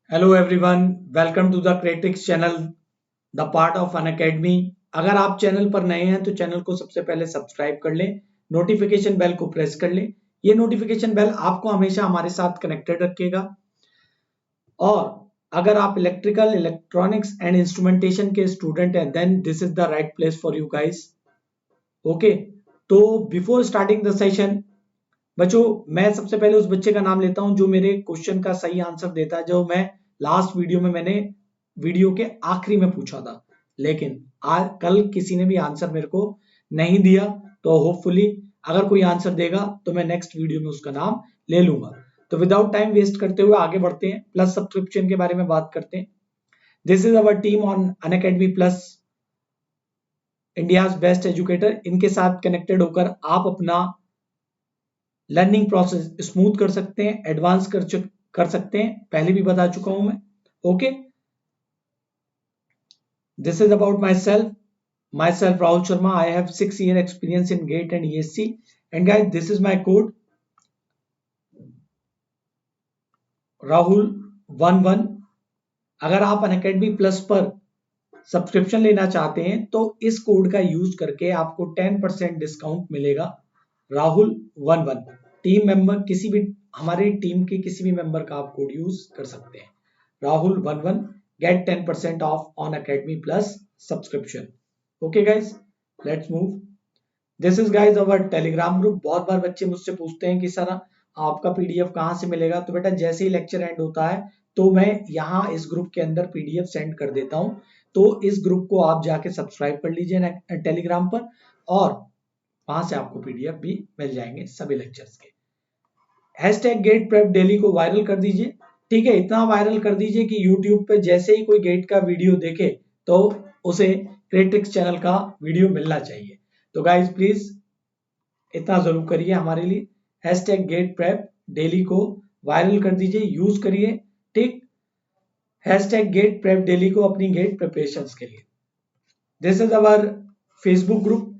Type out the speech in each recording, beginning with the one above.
Hello everyone, welcome to the Cretrix channel, the part of Unacademy. अगर आप channel पर नए हैं तो चैनल को सबसे पहले सब्सक्राइब कर लें, नोटिफिकेशन बेल को प्रेस कर लें। ये नोटिफिकेशन बेल आपको हमेशा हमारे साथ कनेक्टेड रखेगा। और अगर आप इलेक्ट्रिकल, इलेक्ट्रॉनिक्स एंड इंस्ट्रूमेंटेशन के स्टूडेंट हैं then this is the right place for you guys. Okay, तो बिफोर स्टार्टिंग द सेशन बच्चों, मैं सबसे पहले उस बच्चे का नाम लेता हूं जो मेरे क्वेश्चन का सही आंसर देता है, जो मैं लास्ट वीडियो में मैंने वीडियो के आखिरी में पूछा था, लेकिन आज कल किसी ने भी आंसर मेरे को नहीं दिया। तो होपफुली अगर कोई आंसर देगा तो मैं नेक्स्ट वीडियो में उसका नाम ले लूंगा। तो विदाउट टाइम वेस्ट करते हुए आगे बढ़ते हैं, प्लस सब्सक्रिप्शन के बारे में बात करते हैं। This is our team on Unacademy plus, India's best educator. इनके साथ कनेक्टेड होकर आप अपना लर्निंग प्रोसेस स्मूथ कर सकते हैं, एडवांस कर सकते हैं, पहले भी बता चुका हूं मैं। Okay, this is about my self Rahul Sharma. I have 6 year experience in GATE and ESC, and guys this is my code Rahul11। अगर आप अनअकैडमी प्लस पर सब्सक्रिप्शन लेना चाहते हैं तो इस कोड का यूज करके आपको 10% डिस्काउंट मिलेगा। Rahul11 टीम मेंबर, किसी भी हमारी टीम के किसी भी मेंबर का आप कोड यूज कर सकते हैं। Rahul11 get 10% off on Academy Plus subscription. Okay guys, let's move. This is guys our Telegram group। बहुत बार बच्चे मुझसे पूछते हैं कि सर आपका पीडीएफ कहाँ से मिलेगा। तो बेटा जैसे ही लेक्चर एंड होता है तो मैं यहाँ इस ग्रुप के अंदर पीडीएफ सेंड कर देता हूँ। तो इस ग्रुप को आप जाके सब्सक्राइब कर लीजिए टेलीग्राम पर, और वहां से आपको पीडीएफ भी मिल जाएंगे सभी लेक्चर्स के। हैशटैग गेट प्रेप डेली को वायरल कर दीजिए। ठीक है, इतना वायरल कर दीजिए कि यूट्यूब पे जैसे ही कोई गेट का वीडियो देखे तो उसे क्रेटिक्स चैनल का वीडियो मिलना चाहिए। तो गाइज प्लीज इतना जरूर करिए हमारे लिए। हैशटैग गेट प्रेप डेली को वायरल कर दीजिए, यूज करिए। ठीक, हैशटैग गेट प्रेप डेली को अपनी गेट प्रिपरेशन के लिए। This is our Facebook group,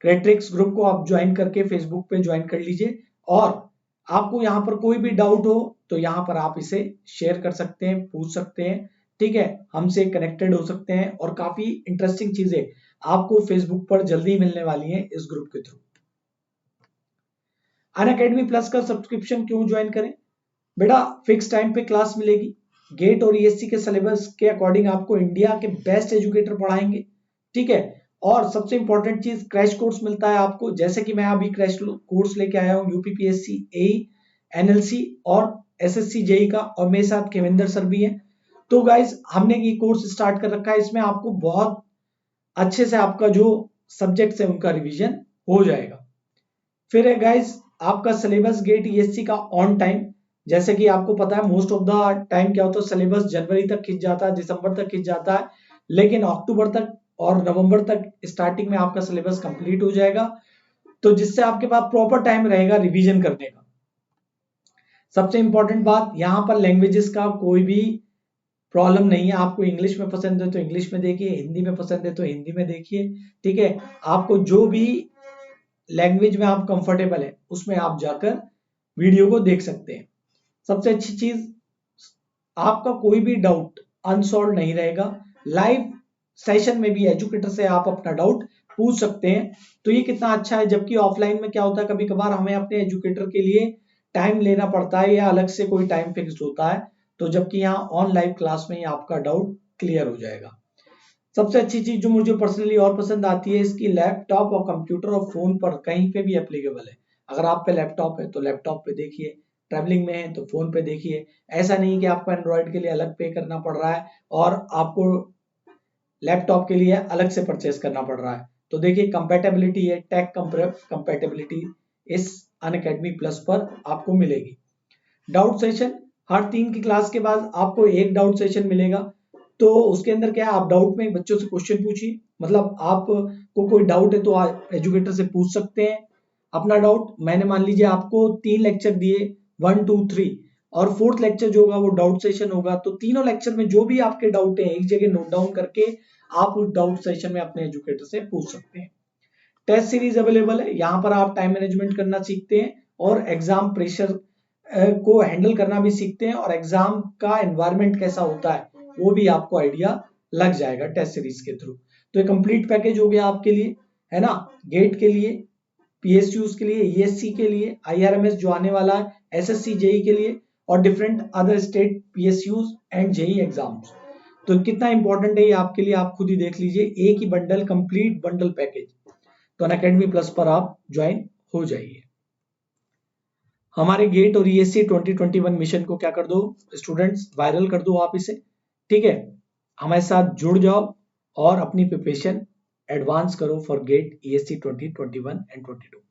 Cretrix group को आप ज्वाइन करके फेसबुक पे ज्वाइन कर लीजिए। और आपको यहाँ पर कोई भी डाउट हो तो यहाँ पर आप इसे शेयर कर सकते हैं, पूछ सकते हैं। ठीक है, हमसे कनेक्टेड हो सकते हैं, और काफी इंटरेस्टिंग चीजें आपको फेसबुक पर जल्दी मिलने वाली हैं इस ग्रुप के थ्रू। अनअकैडमी प्लस का सब्सक्रिप्शन क्यों ज्वाइन करें? बेटा फिक्स टाइम पे क्लास मिलेगी। गेट और ईएससी के सिलेबस के अकॉर्डिंग आपको इंडिया के बेस्ट एजुकेटर पढ़ाएंगे। ठीक है, और सबसे इंपॉर्टेंट चीज क्रैश कोर्स मिलता है आपको। जैसे कि मैं अभी क्रैश कोर्स लेके आया हूँ यूपीपीएससी, एई, एनएलसी और एसएससी जेई का, और मेरे साथ केविंदर सर भी हैं। तो गाइज हमने ये कोर्स स्टार्ट कर रखा है, इसमें आपको बहुत अच्छे से आपका जो सब्जेक्ट्स है उनका रिवीजन हो जाएगा। फिर है गाइज आपका सिलेबस गेट ईएससी का ऑन टाइम। जैसे कि आपको पता है मोस्ट ऑफ द टाइम क्या होता है, सिलेबस जनवरी तक खिंच जाता है, दिसंबर तक खिंच जाता है, लेकिन अक्टूबर तक और नवंबर तक स्टार्टिंग में आपका सिलेबस कंप्लीट हो जाएगा। तो जिससे आपके पास प्रॉपर टाइम रहेगा रिवीजन करने का। सबसे इंपॉर्टेंट बात, यहाँ पर लैंग्वेजेस का कोई भी प्रॉब्लम नहीं है। आपको इंग्लिश में पसंद है तो इंग्लिश में देखिए, हिंदी में पसंद है तो हिंदी में देखिए। ठीक है, आपको जो भी लैंग्वेज में आप कंफर्टेबल है उसमें आप जाकर वीडियो को देख सकते हैं। सबसे अच्छी चीज, आपका कोई भी डाउट अनसॉल्व नहीं रहेगा। लाइव सेशन में भी एजुकेटर से आप अपना डाउट पूछ सकते हैं। तो ये कितना अच्छा है। जबकि ऑफलाइन में क्या होता है, कभी कभार हमें अपने एजुकेटर के लिए टाइम लेना पड़ता है या अलग से कोई टाइम फिक्स होता है। तो जबकि यहाँ ऑन लाइव क्लास में ही आपका डाउट क्लियर हो जाएगा। सबसे अच्छी चीज जो मुझे पर्सनली और पसंद आती है, इसकी लैपटॉप और कंप्यूटर और फोन पर कहीं पे भी एप्लीकेबल है। अगर आप पे लैपटॉप है तो लैपटॉप पे देखिए, ट्रैवलिंग में है तो फोन पे देखिए। ऐसा नहीं कि आपको एंड्रॉइड के लिए अलग पे करना पड़ रहा है और आपको लैपटॉप के लिए अलग से परचेस करना पड़ रहा है। तो देखिए कंपैटिबिलिटी है, टेक कंपैटिबिलिटी इस अनअकैडमी प्लस पर आपको मिलेगी। डाउट सेशन, हर 3 की क्लास के बाद आपको एक डाउट सेशन मिलेगा। तो उसके अंदर क्या है, आप डाउट में बच्चों से क्वेश्चन पूछिए। मतलब आपको कोई डाउट है तो आप एजुकेटर से पूछ सकते हैं अपना डाउट। मैंने मान लीजिए आपको 3 लेक्चर दिए, 1, 2, 3, और 4th लेक्चर जो होगा वो डाउट सेशन होगा। तो तीनों लेक्चर में जो भी आपके डाउट है एक जगह नोट डाउन करके आप उस डाउट सेशन में अपने एजुकेटर से पूछ सकते हैं। टेस्ट सीरीज अवेलेबल है, यहाँ पर आप टाइम मैनेजमेंट करना सीखते हैं और एग्जाम प्रेशर को हैंडल करना भी सीखते हैं और एग्जाम का एनवायरनमेंट कैसा होता है वो भी आपको आइडिया लग जाएगा टेस्ट सीरीज के थ्रू। तो ये कंप्लीट पैकेज हो गया आपके लिए, है ना, गेट के लिए, पीएसयूज के लिए, ईएससी के लिए, आईआरएमएस जो आने वाला है, एसएससी जेई के लिए और different other state PSUs and JE exams. तो कितना इंपॉर्टेंट है ये आपके लिए, आप खुद ही देख लीजिए, एक ही बंडल, कंप्लीट बंडल पैकेज। तो अनअकैडमी प्लस पर आप ज्वाइन हो जाइए। हमारे गेट और ईएससी 2021 मिशन को क्या कर दो स्टूडेंट्स, वायरल कर दो आप इसे, ठीक है। हमारे साथ जुड़ जाओ और अपनी प्रिपरेशन एडवांस करो for GATE ESC 2021 and 22।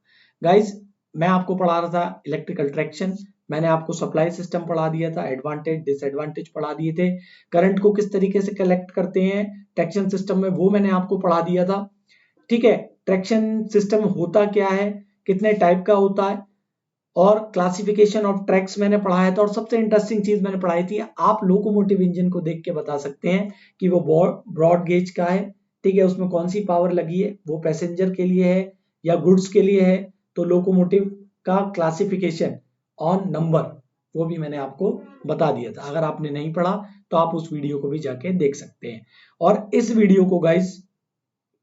Guys, मैं आपको पढ़ा रहा था इलेक्ट्रिकल ट्रैक्शन, मैंने आपको सप्लाई सिस्टम पढ़ा दिया था, एडवांटेज डिसएडवांटेज पढ़ा दिए थे, करंट को किस तरीके से कलेक्ट करते हैं ट्रैक्शन सिस्टम में वो मैंने आपको पढ़ा दिया था, ठीक है। ट्रैक्शन सिस्टम होता क्या है, कितने टाइप का होता है, और क्लासिफिकेशन ऑफ ट्रैक्स मैंने पढ़ाया था। और सबसे इंटरेस्टिंग चीज मैंने पढ़ाई थी, आप लोकोमोटिव इंजन को देख के बता सकते हैं कि वो ब्रॉड गेज का है, ठीक है, उसमें कौन सी पावर लगी है, वो पैसेंजर के लिए है या गुड्स के लिए है। तो लोकोमोटिव का क्लासिफिकेशन ऑन नंबर वो भी मैंने आपको बता दिया था। अगर आपने नहीं पढ़ा तो आप उस वीडियो को भी जाके देख सकते हैं। और इस वीडियो को गाइस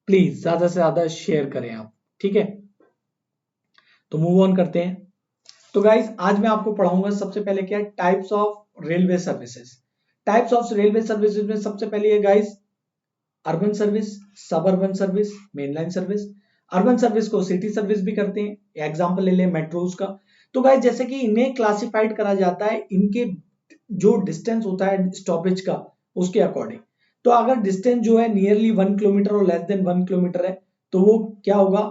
प्लीज ज्यादा से ज्यादा शेयर करें आप, ठीक है। तो मूव ऑन करते हैं। तो गाइस, आज मैं आपको पढ़ाऊंगा सबसे पहले क्या, types of railway services. Types of railway services में सबसे पहले है गाइस अर्बन सर्विस, सब urban service, mainline service. Urban service को सिटी सर्विस भी करते हैं, एग्जांपल ले ले मेट्रोज का। तो गाइस, जैसे कि इन्हें क्लासिफाइड करा जाता है इनके जो डिस्टेंस होता है स्टॉपेज का उसके अकॉर्डिंग। तो अगर डिस्टेंस जो है नियरली 1 किलोमीटर और लेस देन 1 किलोमीटर है तो वो क्या होगा,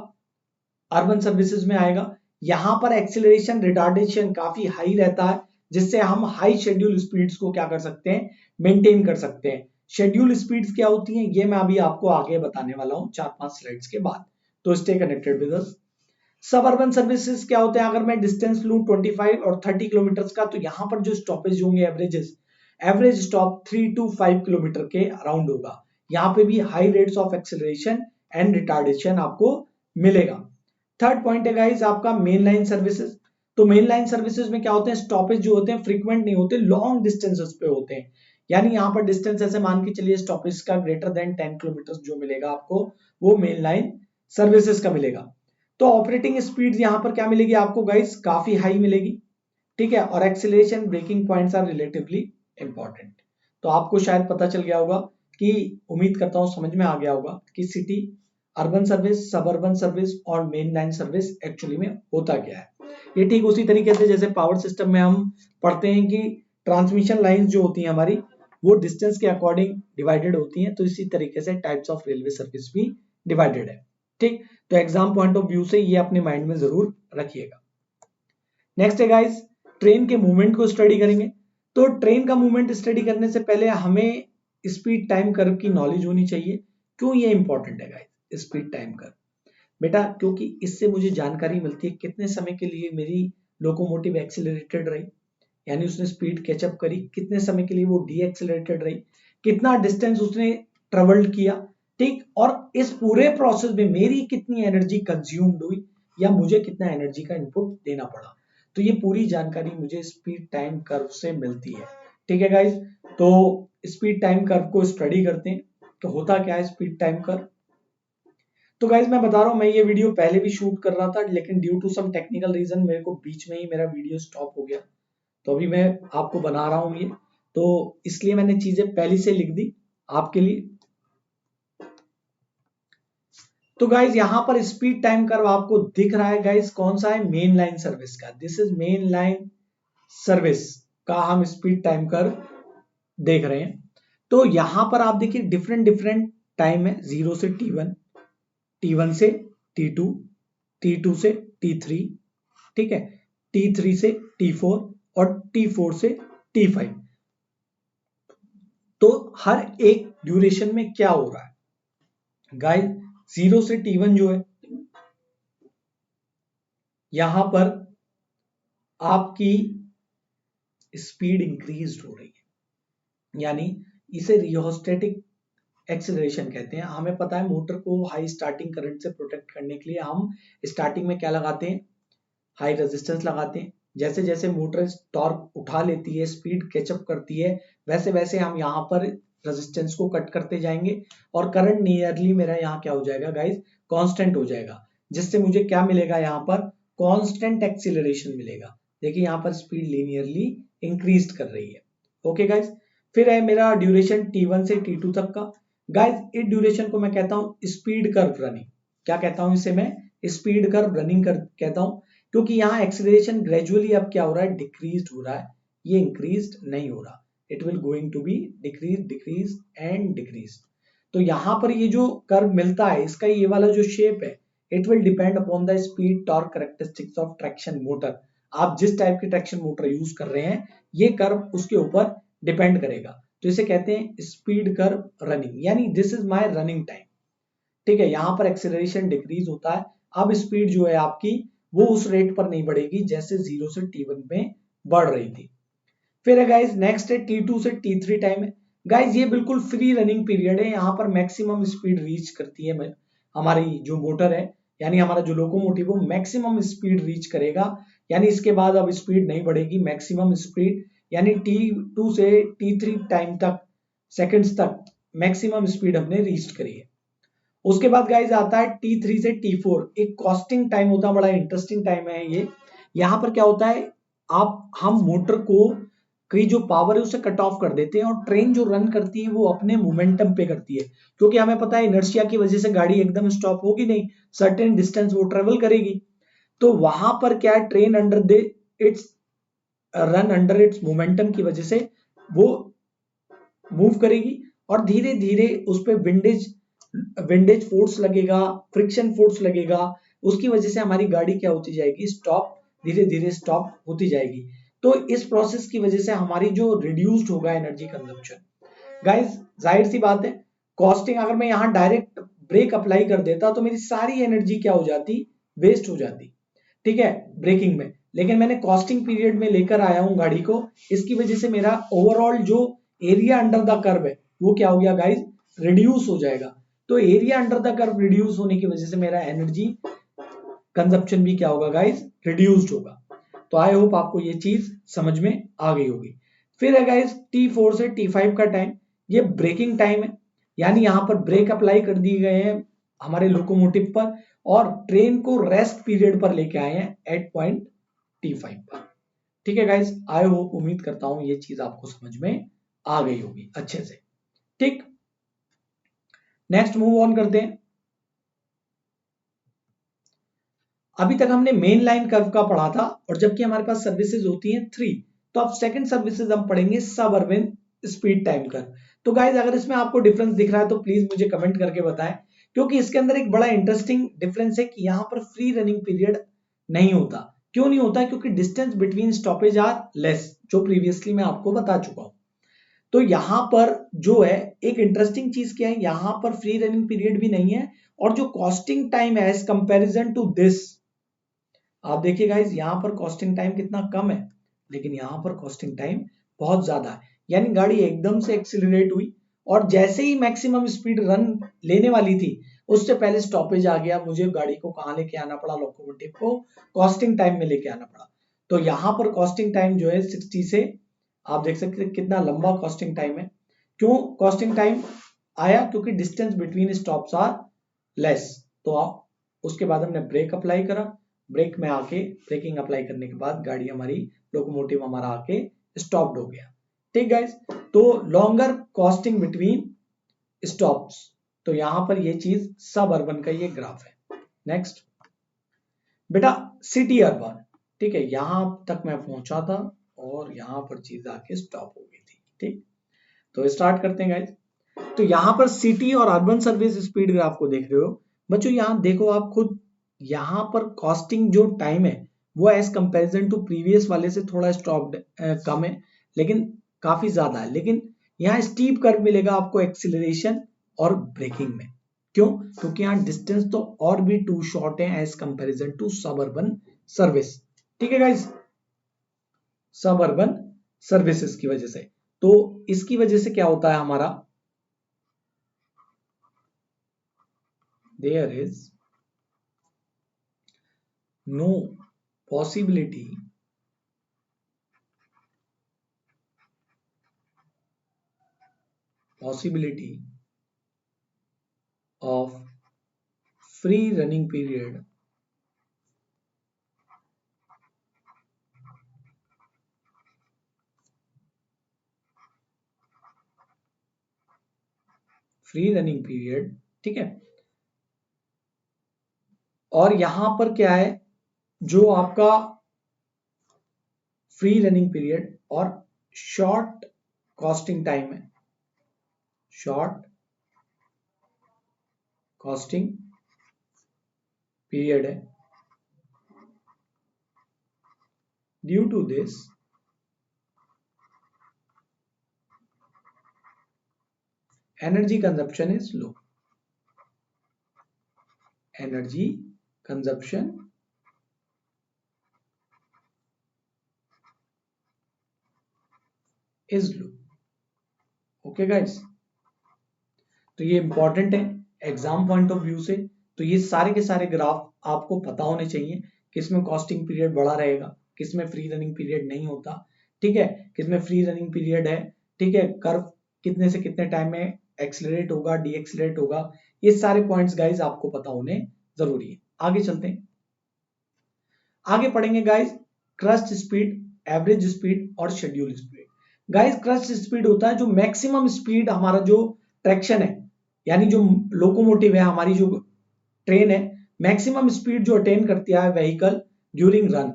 अर्बन सर्विसेज में आएगा। यहां पर एक्सीलरेशन रिटार्डेशन काफी हाई रहता है, जिससे हम हाई शेड्यूल स्पीड्स को क्या कर सकते हैं, मेंटेन कर सकते हैं। शेड्यूल स्पीड्स क्या होती हैं ये मैं अभी आपको आगे बताने वाला हूं 4-5 स्लाइड्स के बाद। तो स्टे कनेक्टेड विद अस। सब अर्बन सर्विसेज क्या होते हैं, अगर मैं डिस्टेंस लूं 25 और 30 किलोमीटर का, तो यहां पर जो स्टॉपेज होंगे एवरेज स्टॉप 3 to 5 किलोमीटर के अराउंड होगा। यहाँ पे भी high rates of acceleration and retardation आपको मिलेगा। थर्ड पॉइंट है गाइस आपका मेन लाइन सर्विसेज। तो मेन लाइन सर्विसेज में क्या होते हैं, स्टॉपेज जो होते हैं फ्रीक्वेंट नहीं होते, लॉन्ग डिस्टेंसेस पे होते हैं। यानी यहाँ पर डिस्टेंस ऐसे मान के चलिए स्टॉपेज का ग्रेटर देन 10 किलोमीटर जो मिलेगा आपको वो मेन लाइन सर्विसेज का मिलेगा। तो ऑपरेटिंग स्पीड यहाँ पर क्या मिलेगी आपको गाइस, काफी हाई मिलेगी, ठीक है। और acceleration braking points are relatively important. तो आपको शायद पता चल गया होगा कि, उम्मीद करता हूं समझ में आ गया होगा कि सिटी अर्बन सर्विस, सब अर्बन सर्विस और मेन लाइन सर्विस एक्चुअली में होता क्या है। ये ठीक उसी तरीके से जैसे पावर सिस्टम में हम पढ़ते हैं कि ट्रांसमिशन लाइंस जो होती हैं हमारी वो डिस्टेंस के अकॉर्डिंग डिवाइडेड होती हैं, तो इसी तरीके से टाइप्स ऑफ रेलवे सर्विस भी डिवाइडेड है, ठीक। तो एग्जाम पॉइंट ऑफ व्यू से ये अपने माइंड में जरूर रखिएगा। नेक्स्ट है गाइस, ट्रेन के मूवमेंट को स्टडी करेंगे। तो ट्रेन का मूवमेंट स्टडी करने से पहले हमें स्पीड टाइम कर्व की नॉलेज होनी चाहिए। क्यों ये इंपॉर्टेंट है गाइस स्पीड टाइम कर्व, बेटा क्योंकि इससे मुझे जानकारी मिलती है कितने समय के लिए मेरी लोकोमोटिव एक्सीलरेटेड रही, यानी उसने स्पीड कैचअप करी, कितने समय के लिए वो डी एक्सीलरेटेड रही, कितना डिस्टेंस उसने ट्रेवल्ड किया, ठीक। और इस पूरे प्रोसेस में मेरी कितनी एनर्जी कंज्यूम्ड हुई या मुझे कितना एनर्जी का इनपुट देना पड़ा। तो ये पूरी जानकारी मुझे स्पीड टाइम कर्व से मिलती है, ठीक है गाइस। तो स्पीड टाइम कर्व को स्टडी करते हैं। तो होता क्या है स्पीड टाइम कर्व, तो गाइज मैं बता रहा हूं, मैं ये वीडियो पहले भी शूट कर रहा था लेकिन due to some technical reason मेरे को बीच में ही मेरा वीडियो स्टॉप हो गया। तो अभी मैं आपको बना रहा हूं ये, तो इसलिए मैंने चीजें पहले से लिख दी आपके लिए। तो गाइज यहाँ पर स्पीड टाइम कर्व आपको दिख रहा है गाइज, कौन सा है, मेन लाइन सर्विस का। This is main line service का हम स्पीड टाइम कर्व देख रहे हैं। तो यहां पर आप देखिए डिफरेंट डिफरेंट टाइम है, 0 से T1, T1 से T2, T2 से T3, ठीक है, T3 से T4 और T4 से T5। तो हर एक ड्यूरेशन में क्या हो रहा है गाइस, 0 से T1 जो है यहां पर आपकी स्पीड इंक्रीज हो रही है, यानी इसे रियोस्टेटिक एक्सेलरेशन कहते हैं। हमें पता है मोटर को हाई स्टार्टिंग करंट से प्रोटेक्ट करने के लिए हम स्टार्टिंग में क्या लगाते हैं, हाई रेजिस्टेंस लगाते हैं, जैसे जैसे मोटर टॉर्क उठा लेती है, स्पीड कैचअप करती है, वैसे वैसे हम यहाँ पर रेजिस्टेंस को कट करते जाएंगे और करंट नियरली मेरा यहाँ क्या हो जाएगा गाइस, कांस्टेंट हो जाएगा, जिससे मुझे क्या मिलेगा यहाँ पर, कांस्टेंट एक्सीलरेशन मिलेगा। देखिए यहाँ पर स्पीड लीनियरली इंक्रीज कर रही है। ओके गाइस, फिर है मेरा ड्यूरेशन T1 से T2 तक का। गाइस इस ड्यूरेशन को मैं कहता हूँ स्पीड कर्व रनिंग। क्या कहता हूँ इसे मैं, स्पीड कर्व रनिंग कर कहता हूँ, क्योंकि यहाँ एक्सीलरेशन ग्रेजुअली अब क्या हो रहा है, डिक्रीज हो रहा है, ये इंक्रीज नहीं हो रहा। It will going to be decrease decrease and decrease. तो यहाँ पर ये जो कर्व मिलता है, इसका ये वाला जो शेप है, it will depend upon the speed torque characteristics of traction motor. आप जिस टाइप की ट्रैक्शन मोटर यूज कर रहे हैं, ये कर्व उसके ऊपर डिपेंड करेगा। तो इसे कहते हैं स्पीड कर्व रनिंग, यानी this is my running time. ठीक है, यहाँ पर एक्सेलरेशन डिक्रीज होता है। अब स्पीड जो है आपकी, वो उस रेट पर नहीं बढ़ेगी जैसे 0 से T1 में बढ़ रही थी। फिर है गाइस नेक्स्ट है T2 से T3 टाइम है। गाइस ये बिल्कुल फ्री रनिंग पीरियड है, यहाँ पर मैक्सिमम स्पीड रीच करती है हमारी जो मोटर है, यानी हमारा जो लोकोमोटिव वो मैक्सिमम स्पीड रीच करेगा, यानी इसके बाद अब स्पीड नहीं बढ़ेगी। मैक्सिमम स्पीड यानी T2 से T3 टाइम तक, सेकंड्स तक मैक्सिमम स्पीड हमने रीच करी है। उसके बाद गाइज आता है T3 से T4, एक कॉस्टिंग टाइम होता है, बड़ा इंटरेस्टिंग टाइम है ये। यहाँ पर क्या होता है, आप हम मोटर को की जो पावर है उसे कट ऑफ कर देते हैं और ट्रेन जो रन करती है वो अपने मोमेंटम पे करती है, क्योंकि हमें पता है इनर्शिया की वजह से गाड़ी एकदम स्टॉप होगी नहीं, सर्टेन डिस्टेंस वो ट्रेवल करेगी। तो वहां पर क्या है, train under they it's run under its momentum की वजह से वो मूव करेगी और धीरे धीरे उस पर विंडेज विंडेज फोर्स लगेगा, फ्रिक्शन फोर्स लगेगा, उसकी वजह से हमारी गाड़ी क्या होती जाएगी, स्टॉप, धीरे धीरे स्टॉप होती जाएगी। तो इस प्रोसेस की वजह से हमारी जो रिड्यूस्ड होगा एनर्जी कंजम्पशन। गाइस जाहिर सी बात है, कॉस्टिंग अगर मैं यहाँ डायरेक्ट ब्रेक अप्लाई कर देता तो मेरी सारी एनर्जी क्या हो जाती, वेस्ट हो जाती। ठीक है, ब्रेकिंग में, लेकिन मैंने कॉस्टिंग पीरियड में लेकर आया हूं गाड़ी को, इसकी वजह से मेरा ओवरऑल जो एरिया अंडर द कर्व है वो क्या हो गया गाइस, रिड्यूस हो जाएगा। तो area under the curve reduce होने की वजह से मेरा एनर्जी कंजप्शन भी क्या होगा गाइस, रिड्यूस्ड होगा। तो आई होप आपको ये चीज समझ में आ गई होगी। फिर है गाइस T4 से T5 का टाइम, ये ब्रेकिंग टाइम है, यानी यहां पर ब्रेक अप्लाई कर दिए गए हैं हमारे लोकोमोटिव पर और ट्रेन को रेस्ट पीरियड पर लेके आए हैं एट पॉइंट T5 पर। ठीक है गाइस, आई होप, उम्मीद करता हूं ये चीज आपको समझ में आ गई होगी अच्छे से। ठीक, नेक्स्ट मूव ऑन करते हैं। अभी तक हमने मेन लाइन कर्व का पढ़ा था, और जबकि हमारे पास सर्विसेज होती हैं 3, तो अब सेकंड सर्विसेज हम पढ़ेंगे सब अर्बन स्पीड टाइम कर्व। तो गाइज अगर इसमें आपको डिफरेंस दिख रहा है तो प्लीज मुझे कमेंट करके बताएं, क्योंकि इसके अंदर एक बड़ा इंटरेस्टिंग डिफरेंस है कि यहाँ पर फ्री रनिंग पीरियड नहीं होता। क्यों नहीं होता, क्योंकि distance between stoppage are less, जो प्रीवियसली मैं आपको बता चुका हूं। तो यहां पर जो है एक इंटरेस्टिंग चीज क्या है, यहां पर फ्री रनिंग पीरियड भी नहीं है, और जो कॉस्टिंग टाइम है एज कंपेरिजन टू दिस, आप देखिए गाइज यहाँ पर कॉस्टिंग टाइम कितना कम है, लेकिन यहाँ पर कॉस्टिंग टाइम बहुत ज्यादा है। यानी गाड़ी एकदम से एक्सिलरेट हुई और जैसे ही मैक्सिमम स्पीड रन लेने वाली थी, उससे पहले स्टॉपेज आ गया, मुझे गाड़ी को कहाँ लेके आना पड़ा, लोकोमोटिव को कॉस्टिंग टाइम में लेके आना पड़ा। तो यहाँ पर कॉस्टिंग टाइम जो है 60 से, आप देख सकते हैं कितना लंबा कॉस्टिंग टाइम है। क्यों कॉस्टिंग टाइम आया, क्योंकि distance between stops are less. तो उसके बाद हमने ब्रेक अप्लाई करा, ब्रेक में आके ब्रेकिंग अप्लाई करने के बाद गाड़ी हमारी, लोकोमोटिव हमारा आके स्टॉप्ड हो गया। ठीक गाइस, तो लॉन्गर कॉस्टिंग बिटवीन स्टॉप्स, तो यहां पर ये चीज सब अर्बन का ये ग्राफ है। नेक्स्ट बेटा सिटी अर्बन, ठीक है, यहां तक मैं पहुंचा था और यहां पर चीज आके स्टॉप हो गई थी। ठीक, तो स्टार्ट करते हैं गाइस। तो यहां पर सिटी और अर्बन सर्विस स्पीड ग्राफ को देख रहे हो बच्चों, यहां देखो आप खुद, यहां पर कॉस्टिंग जो टाइम है वो एज कंपैरिजन टू प्रीवियस वाले से थोड़ा स्टॉप कम है, लेकिन काफी ज्यादा है। लेकिन यहाँ स्टीप कर्व मिलेगा आपको एक्सिलरेशन और ब्रेकिंग में। क्यों, क्योंकि यहाँ डिस्टेंस तो और भी टू शॉर्ट है as comparison to suburban service. ठीक है गाइस, सबअर्बन सर्विसेज की वजह से, तो इसकी वजह से क्या होता है हमारा, there is no possibility possibility of free running period ठीक है। और यहां पर क्या है, जो आपका फ्री रनिंग पीरियड और शॉर्ट कॉस्टिंग टाइम है, शॉर्ट कॉस्टिंग पीरियड है, due to this energy consumption is low, energy consumption is low. Okay guys, तो ये इंपॉर्टेंट है एग्जाम पॉइंट ऑफ व्यू से। तो ये सारे के सारे ग्राफ आपको पता होने चाहिए, किसमें कॉस्टिंग पीरियड बड़ा रहेगा, किसमें फ्री रनिंग पीरियड नहीं होता, ठीक है, किसमें फ्री रनिंग पीरियड है, ठीक है, कर्व कितने से कितने टाइम में एक्सेलरेट होगा, डी एक्सेलरेट होगा, ये सारे पॉइंट्स गाइज आपको पता होने जरूरी है। आगे चलते हैं, आगे पढ़ेंगे guys crest speed, average speed और schedule speed. Guys crest speed होता है जो मैक्सिमम स्पीड हमारा जो ट्रैक्शन है, यानी जो लोकोमोटिव है, हमारी जो ट्रेन है, मैक्सिमम स्पीड जो अटेन करती है व्हीकल ड्यूरिंग रन,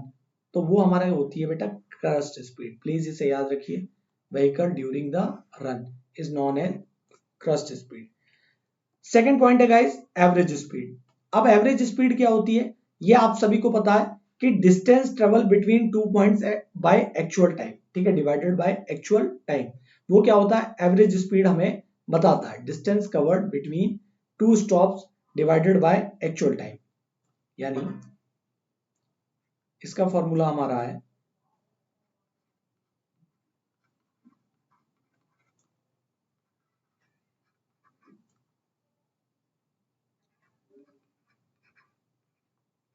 तो वो हमारा होती है बेटा क्रस्ट स्पीड। प्लीज इसे याद रखिए, vehicle during the run is known as crest speed. Second point है गाइज एवरेज स्पीड। अब एवरेज स्पीड क्या होती है, ये आप सभी को पता है कि distance travel between 2 points by actual time, ठीक है, डिवाइडेड बाय एक्चुअल टाइम। वो क्या होता है, एवरेज स्पीड हमें बताता है distance covered between 2 stops divided by actual time. यानी इसका फॉर्मूला हमारा है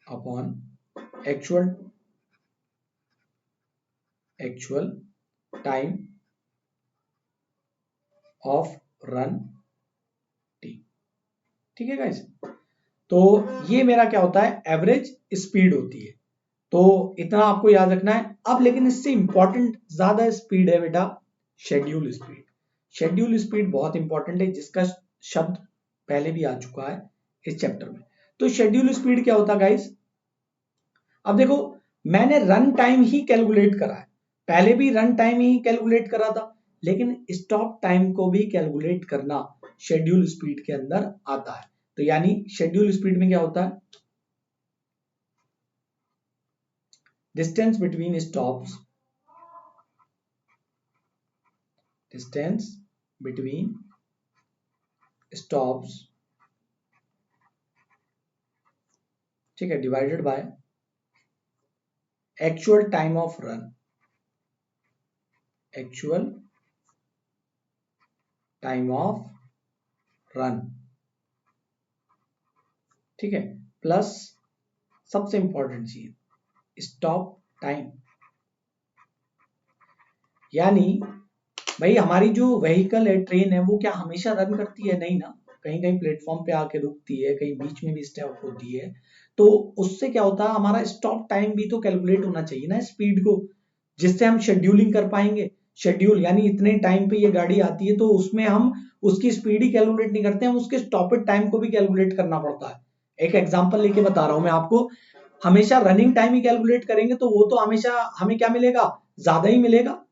upon actual time of run T, ठीक है गाइस। तो ये मेरा क्या होता है, एवरेज स्पीड होती है। तो इतना आपको याद रखना है। अब लेकिन इससे इंपॉर्टेंट ज्यादा स्पीड है बेटा शेड्यूल स्पीड। शेड्यूल स्पीड बहुत इंपॉर्टेंट है, जिसका शब्द पहले भी आ चुका है इस चैप्टर में। तो शेड्यूल स्पीड क्या होता है गाइस, अब देखो मैंने रन टाइम ही कैलकुलेट करा है, पहले भी रन टाइम ही कैलकुलेट करा था, लेकिन स्टॉप टाइम को भी कैलकुलेट करना शेड्यूल स्पीड के अंदर आता है। तो यानी शेड्यूल स्पीड में क्या होता है, distance between stops, distance between stops, ठीक है, divided by actual time of run, actual time of run, ठीक है, प्लस सबसे इंपॉर्टेंट चीज स्टॉप टाइम। यानी भाई हमारी जो व्हीकल है, ट्रेन है, वो क्या हमेशा रन करती है, नहीं ना, कहीं कहीं प्लेटफॉर्म पे आके रुकती है, कहीं बीच में भी स्टॉप होती है। तो उससे क्या होता है, हमारा स्टॉप टाइम भी तो कैलकुलेट होना चाहिए ना स्पीड को, जिससे हम शेड्यूलिंग कर पाएंगे। शेड्यूल यानी इतने टाइम पे ये गाड़ी आती है, तो उसमें हम उसकी स्पीड ही कैलकुलेट नहीं करते, हम उसके स्टॉपेड टाइम को भी कैलकुलेट करना पड़ता है। एक एग्जांपल लेके बता रहा हूं मैं आपको, हमेशा रनिंग टाइम ही कैलकुलेट करेंगे तो वो तो हमेशा हमें क्या मिलेगा, ज्यादा ही मिलेगा।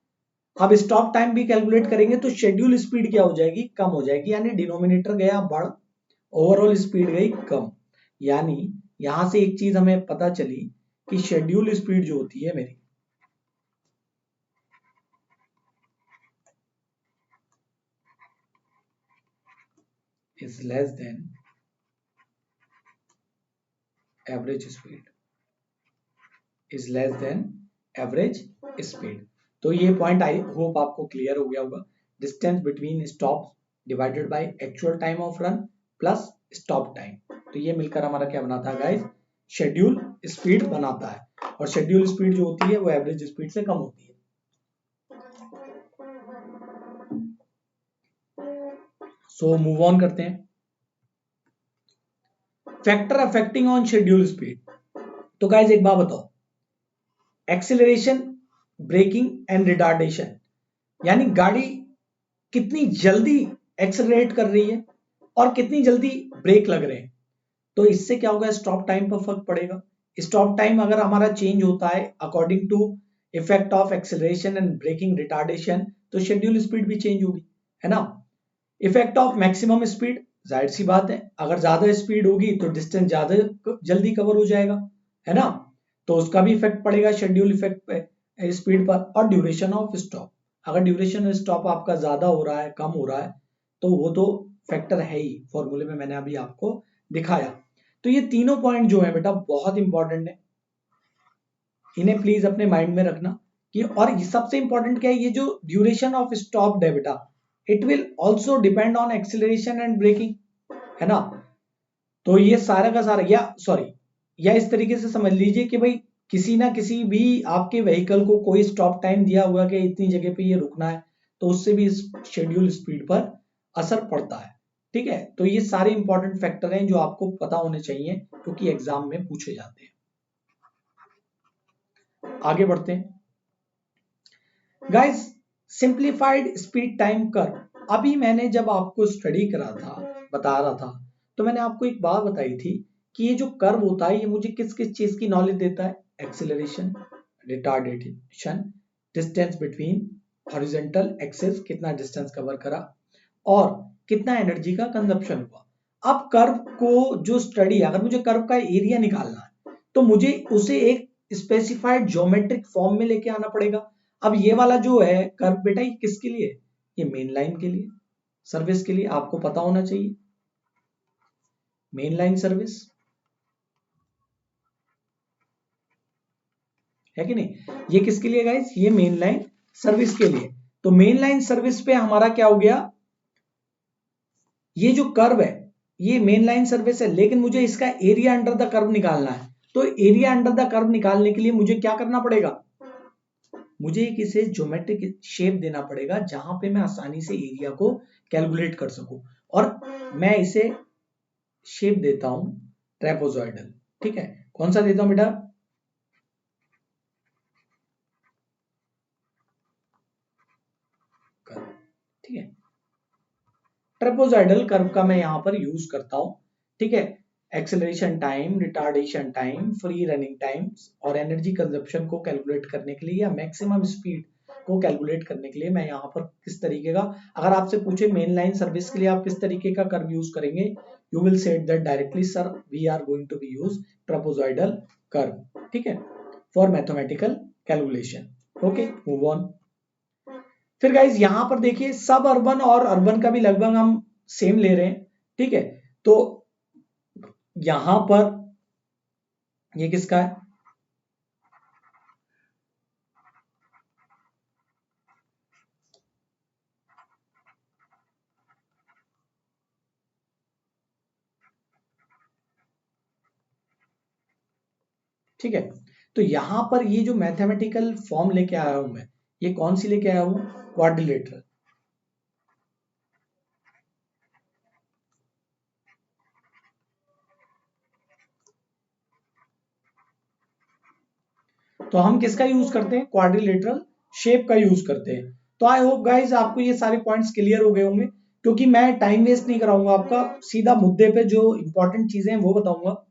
अब स्टॉप टाइम भी कैलकुलेट करेंगे तो शेड्यूल स्पीड क्या हो जाएगी, कम हो जाएगी, यानी डिनोमिनेटर गया बढ़, ओवरऑल स्पीड गई कम। यानी यहां से एक चीज हमें पता चली कि शेड्यूल स्पीड जो होती है मेरी is less then average speed, is less then average speed. तो ये पॉइंट आई होप आपको क्लियर हो गया होगा। Distance between stop divided by actual time of run plus stop time, तो ये मिलकर हमारा क्या बनाता है गाइस, शेड्यूल स्पीड बनाता है। और शेड्यूल स्पीड जो होती है वो एवरेज स्पीड से कम होती है। सो मूव ऑन करते हैं। Factor affecting on schedule speed. तो गाइज एक बात बताओ, एक्सेलरेशन, ब्रेकिंग एंड रिटार्डेशन, यानी गाड़ी कितनी जल्दी एक्सेलरेट कर रही है और कितनी जल्दी ब्रेक लग रहे हैं, तो इससे क्या होगा, स्टॉप टाइम पर फर्क पड़ेगा। स्टॉप टाइम अगर हमारा चेंज होता है according to effect of acceleration and braking retardation, तो शेड्यूल स्पीड भी चेंज होगी, है ना। इफेक्ट ऑफ मैक्सिमम स्पीड, जाहिर सी बात है, अगर ज्यादा स्पीड होगी तो डिस्टेंस ज्यादा जल्दी कवर हो जाएगा, है ना, तो उसका भी इफेक्ट पड़ेगा शेड्यूल इफेक्ट पे, स्पीड पर। और ड्यूरेशन ऑफ स्टॉप, अगर ड्यूरेशन ऑफ स्टॉप आपका ज्यादा हो रहा है, कम हो रहा है, तो वो तो फैक्टर है ही, फॉर्मूले में मैंने अभी आपको दिखाया। तो ये तीनों पॉइंट जो है बेटा बहुत इंपॉर्टेंट है, इन्हें प्लीज अपने माइंड में रखना कि, और सबसे इंपॉर्टेंट क्या है, ये जो ड्यूरेशन ऑफ स्टॉप है बेटा, it will also depend on acceleration and braking, है ना। तो ये सारा का सारा, या सॉरी, या इस तरीके से समझ लीजिए कि भाई किसी ना किसी भी आपके व्हीकल को कोई स्टॉप टाइम दिया हुआ कि इतनी जगह पे ये रुकना है, तो उससे भी शेड्यूल स्पीड पर असर पड़ता है, ठीक है। तो ये सारे इंपॉर्टेंट फैक्टर हैं जो आपको पता होने चाहिए, क्योंकि एग्जाम में पूछे जाते हैं। आगे बढ़ते हैं guys, simplified speed time curve. अभी मैंने जब आपको स्टडी करा था, बता रहा था, तो मैंने आपको एक बात बताई थी कि ये जो कर्व होता है ये मुझे किस किस चीज की नॉलेज देता है, acceleration, retardation, distance between horizontal axis, कितना डिस्टेंस कवर करा, और कितना एनर्जी का कंजप्शन हुआ। अब कर्व को जो स्टडी, अगर मुझे कर्व का एरिया निकालना है तो मुझे उसे एक स्पेसिफाइड ज्योमेट्रिक फॉर्म में लेके आना पड़ेगा। अब ये वाला जो है कर्व बेटा, ये किसके लिए, ये मेन लाइन के लिए, सर्विस के लिए, आपको पता होना चाहिए, मेन लाइन सर्विस है कि नहीं। ये किसके लिए गाइस, ये मेन लाइन सर्विस के लिए। तो मेन लाइन सर्विस पे हमारा क्या हो गया, ये जो कर्व है ये मेन लाइन सर्विस है, लेकिन मुझे इसका एरिया अंडर द कर्व निकालना है। तो एरिया अंडर द कर्व निकालने के लिए मुझे क्या करना पड़ेगा, मुझे एक इसे ज्योमेट्रिक शेप देना पड़ेगा जहां पे मैं आसानी से एरिया को कैलकुलेट कर सकूं, और मैं इसे शेप देता हूं ट्रेपोजॉइडल, ठीक है। कौन सा देता हूं बेटा, कर्व, ठीक है। ट्रेपोजॉइडल कर्व का मैं यहां पर यूज करता हूं, ठीक है। Acceleration time, retardation time, free running times और एनर्जी कंजप्शन को कैलकुलेट करने के लिए, या मैक्सिमम स्पीड को कैलकुलेट करने के लिए मैं यहाँ पर किस तरीके का, अगर आपसे पूछे मेन लाइन सर्विस के लिए आप किस तरीके का कर्व यूज करेंगे, you will said that directly sir we are going to be use trapezoidal curve, ठीक है, for mathematical calculation. Okay, move on. फिर गाइज यहां पर देखिए, सब अर्बन और अर्बन का भी लगभग हम सेम ले रहे हैं, ठीक है। तो यहां पर ये किसका है, ठीक है। तो यहां पर ये जो मैथमेटिकल फॉर्म लेके आया हूं मैं, ये कौन सी लेके आया हूं, क्वाड्रिलेटरल। तो हम किसका यूज करते हैं, क्वाड्रिलेटरल शेप का यूज करते हैं। तो आई होप गाइज आपको ये सारे पॉइंट्स क्लियर हो गए होंगे, क्योंकि मैं टाइम वेस्ट नहीं कराऊंगा आपका, सीधा मुद्दे पे जो इंपॉर्टेंट चीजें हैं वो बताऊंगा।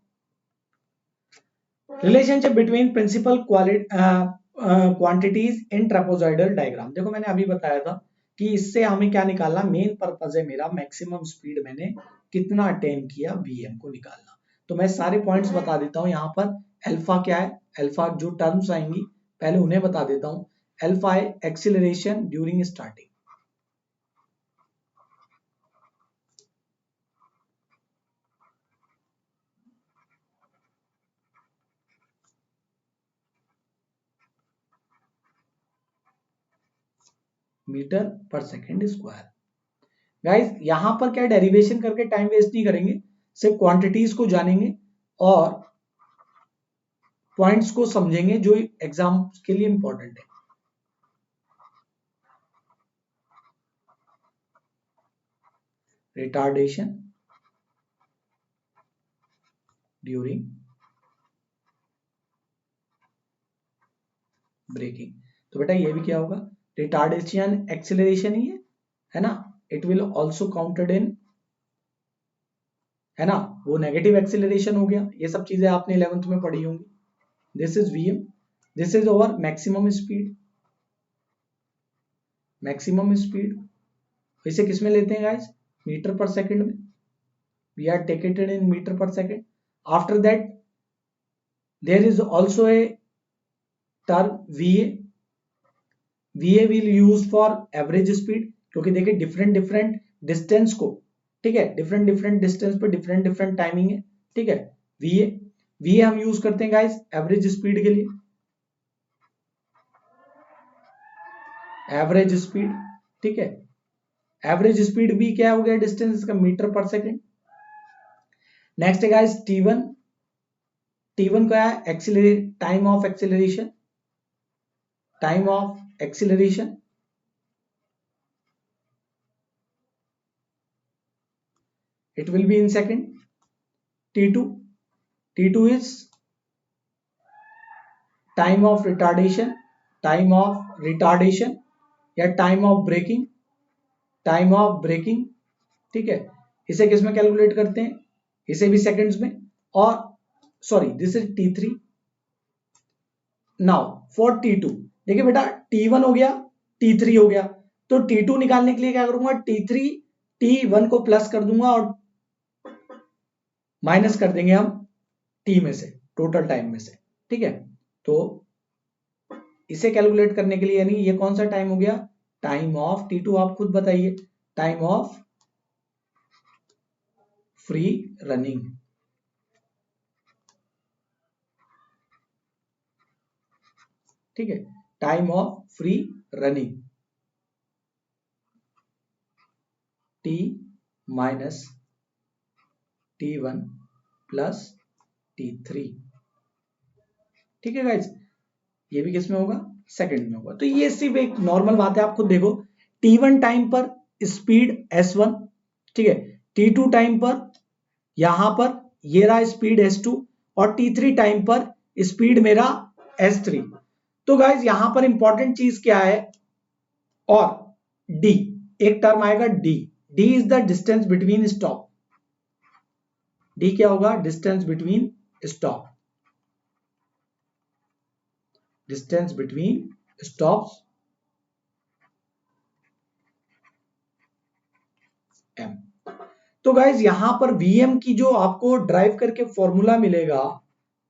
Relationship between principal quantities in trapezoidal diagram. देखो मैंने अभी बताया था कि इससे हमें क्या निकालना, मेन पर्पज है मेरा मैक्सिमम स्पीड मैंने कितना अटेन किया वीएम को निकालना। तो मैं सारे पॉइंट्स बता देता हूं यहाँ पर। अल्फा क्या है, अल्फा जो टर्म्स आएंगी पहले उन्हें बता देता हूं। अल्फा है एक्सिलरेशन ड्यूरिंग स्टार्टिंग, मीटर पर सेकेंड स्क्वायर। गाइस यहां पर क्या डेरिवेशन करके टाइम वेस्ट नहीं करेंगे, सिर्फ क्वांटिटीज को जानेंगे और पॉइंट्स को समझेंगे जो एग्जाम के लिए इंपॉर्टेंट है। Retardation during braking. तो बेटा ये भी क्या होगा, रिटार्डेशन एक्सेलरेशन ही है ना। It will also counted in, है ना, वो नेगेटिव एक्सेलरेशन हो गया। ये सब चीजें आपने 11th में पढ़ी होंगी। This is VM, this is over maximum speed. Maximum speed इसे किस में लेते हैं गाइस, मीटर पर सेकंड में। We are taked in metre per second. After that there is also a term VA. VA will use for average speed, क्योंकि देखिए different different distance को, ठीक है, डिफरेंट डिफरेंट डिस्टेंस पे different different timing है, ठीक है। वीए, वीए हम यूज करते हैं गाइस एवरेज स्पीड के लिए, एवरेज स्पीड, ठीक है। एवरेज स्पीड भी क्या हो गया, डिस्टेंस का मीटर पर सेकंड। नेक्स्ट है गाइस टी1। टी1 क्या है, accelerate time of acceleration, time of acceleration. It will be in second. T2, T2 is time of retardation, time of retardation या time of braking, time of braking, ठीक है। इसे किस में calculate करते हैं, इसे भी सेकंड्स में। और sorry this is T3। Now for T2, देखिए बेटा T1 हो गया, T3 हो गया, तो T2 निकालने के लिए क्या करूंगा, T3 T1 को प्लस कर दूंगा और माइनस कर देंगे हम टी में से, टोटल टाइम में से, ठीक है। तो इसे कैलकुलेट करने के लिए, यानी ये कौन सा टाइम हो गया, टाइम ऑफ T2, आप खुद बताइए, टाइम ऑफ फ्री रनिंग, ठीक है, time of free running T minus T1 plus T3, ठीक है गाइज। ये भी किस में होगा, सेकंड में होगा। तो ये सिर्फ एक नॉर्मल बात है, आप खुद देखो। T1 टाइम पर स्पीड S1, ठीक है। T2 टाइम पर यहां पर ये रहा स्पीड S2, और T3 टाइम पर स्पीड मेरा S3। तो गाइज यहां पर इंपॉर्टेंट चीज क्या है, और D, एक टर्म आएगा D। D is the distance between stop. D क्या होगा, distance between stop, distance between stops M। तो गाइज यहां पर Vm की जो आपको ड्राइव करके फॉर्मूला मिलेगा,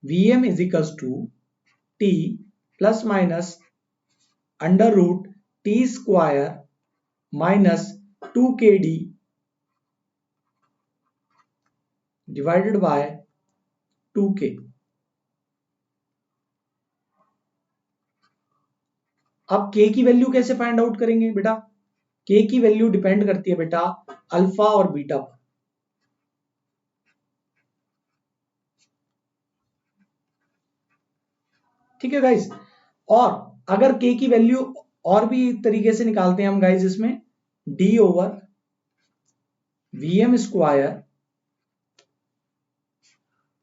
Vm is equals to T plus minus under root T square minus 2KD divided by 2K। अब K की वैल्यू कैसे फाइंड आउट करेंगे बेटा, K की वैल्यू डिपेंड करती है बेटा अल्फा और बीटा पर, ठीक है गाइज। और अगर K की वैल्यू और भी तरीके से निकालते हैं हम गाइज, इसमें D over Vm square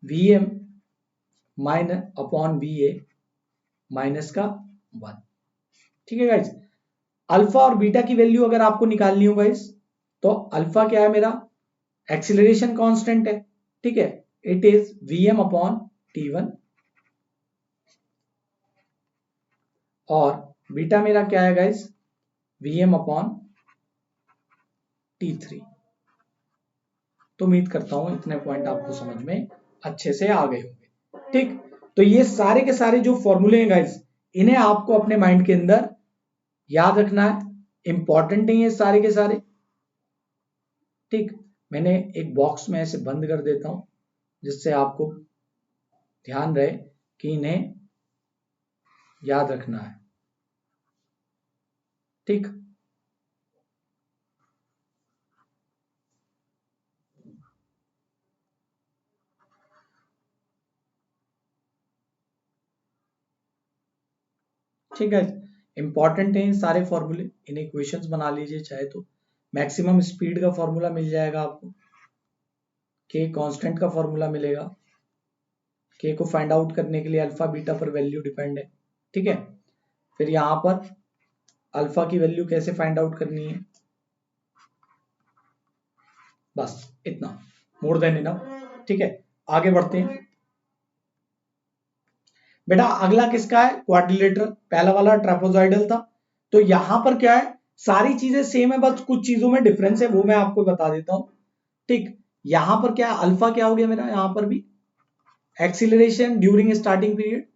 Vm minus upon VA minus का 1, ठीक है गाइज। अल्फा और बीटा की वैल्यू अगर आपको निकालनी हो गाइज, तो अल्फा क्या है मेरा, एक्सीलरेशन कांस्टेंट है, ठीक है, it is Vm upon T1, और बीटा मेरा क्या है गाइज, Vm अपॉन T3। तो उम्मीद करता हूं इतने पॉइंट आपको समझ में अच्छे से आ गए होंगे, ठीक। तो ये सारे के सारे जो फॉर्मूले हैं गाइज, इन्हें आपको अपने माइंड के अंदर याद रखना है, इंपॉर्टेंट है ये सारे के सारे, ठीक। मैंने एक बॉक्स में ऐसे बंद कर देता हूं, जिससे आपको ध्यान रहे कि इन्हें याद रखना है, ठीक। ठीक है, इंपॉर्टेंट है सारे फॉर्मूले, इन्हें इक्वेशंस बना लीजिए चाहे तो। मैक्सिमम स्पीड का फॉर्मूला मिल जाएगा आपको, के कांस्टेंट का फॉर्मूला मिलेगा, के को फाइंड आउट करने के लिए अल्फा बीटा पर वैल्यू डिपेंड है, ठीक है। फिर यहां पर अल्फा की वैल्यू कैसे फाइंड आउट करनी है, बस इतना, मोर देन इनफ, ठीक है। आगे बढ़ते हैं बेटा। अगला किसका है, क्वाड्रिलेटरल। पहला वाला ट्रेपेजॉइडल था, तो यहां पर क्या है, सारी चीजें सेम है, बस कुछ चीजों में डिफरेंस है, वो मैं आपको बता देता हूं, ठीक। यहां पर क्या है, अल्फा क्या हो गया मेरा, यहां पर भी acceleration during starting period,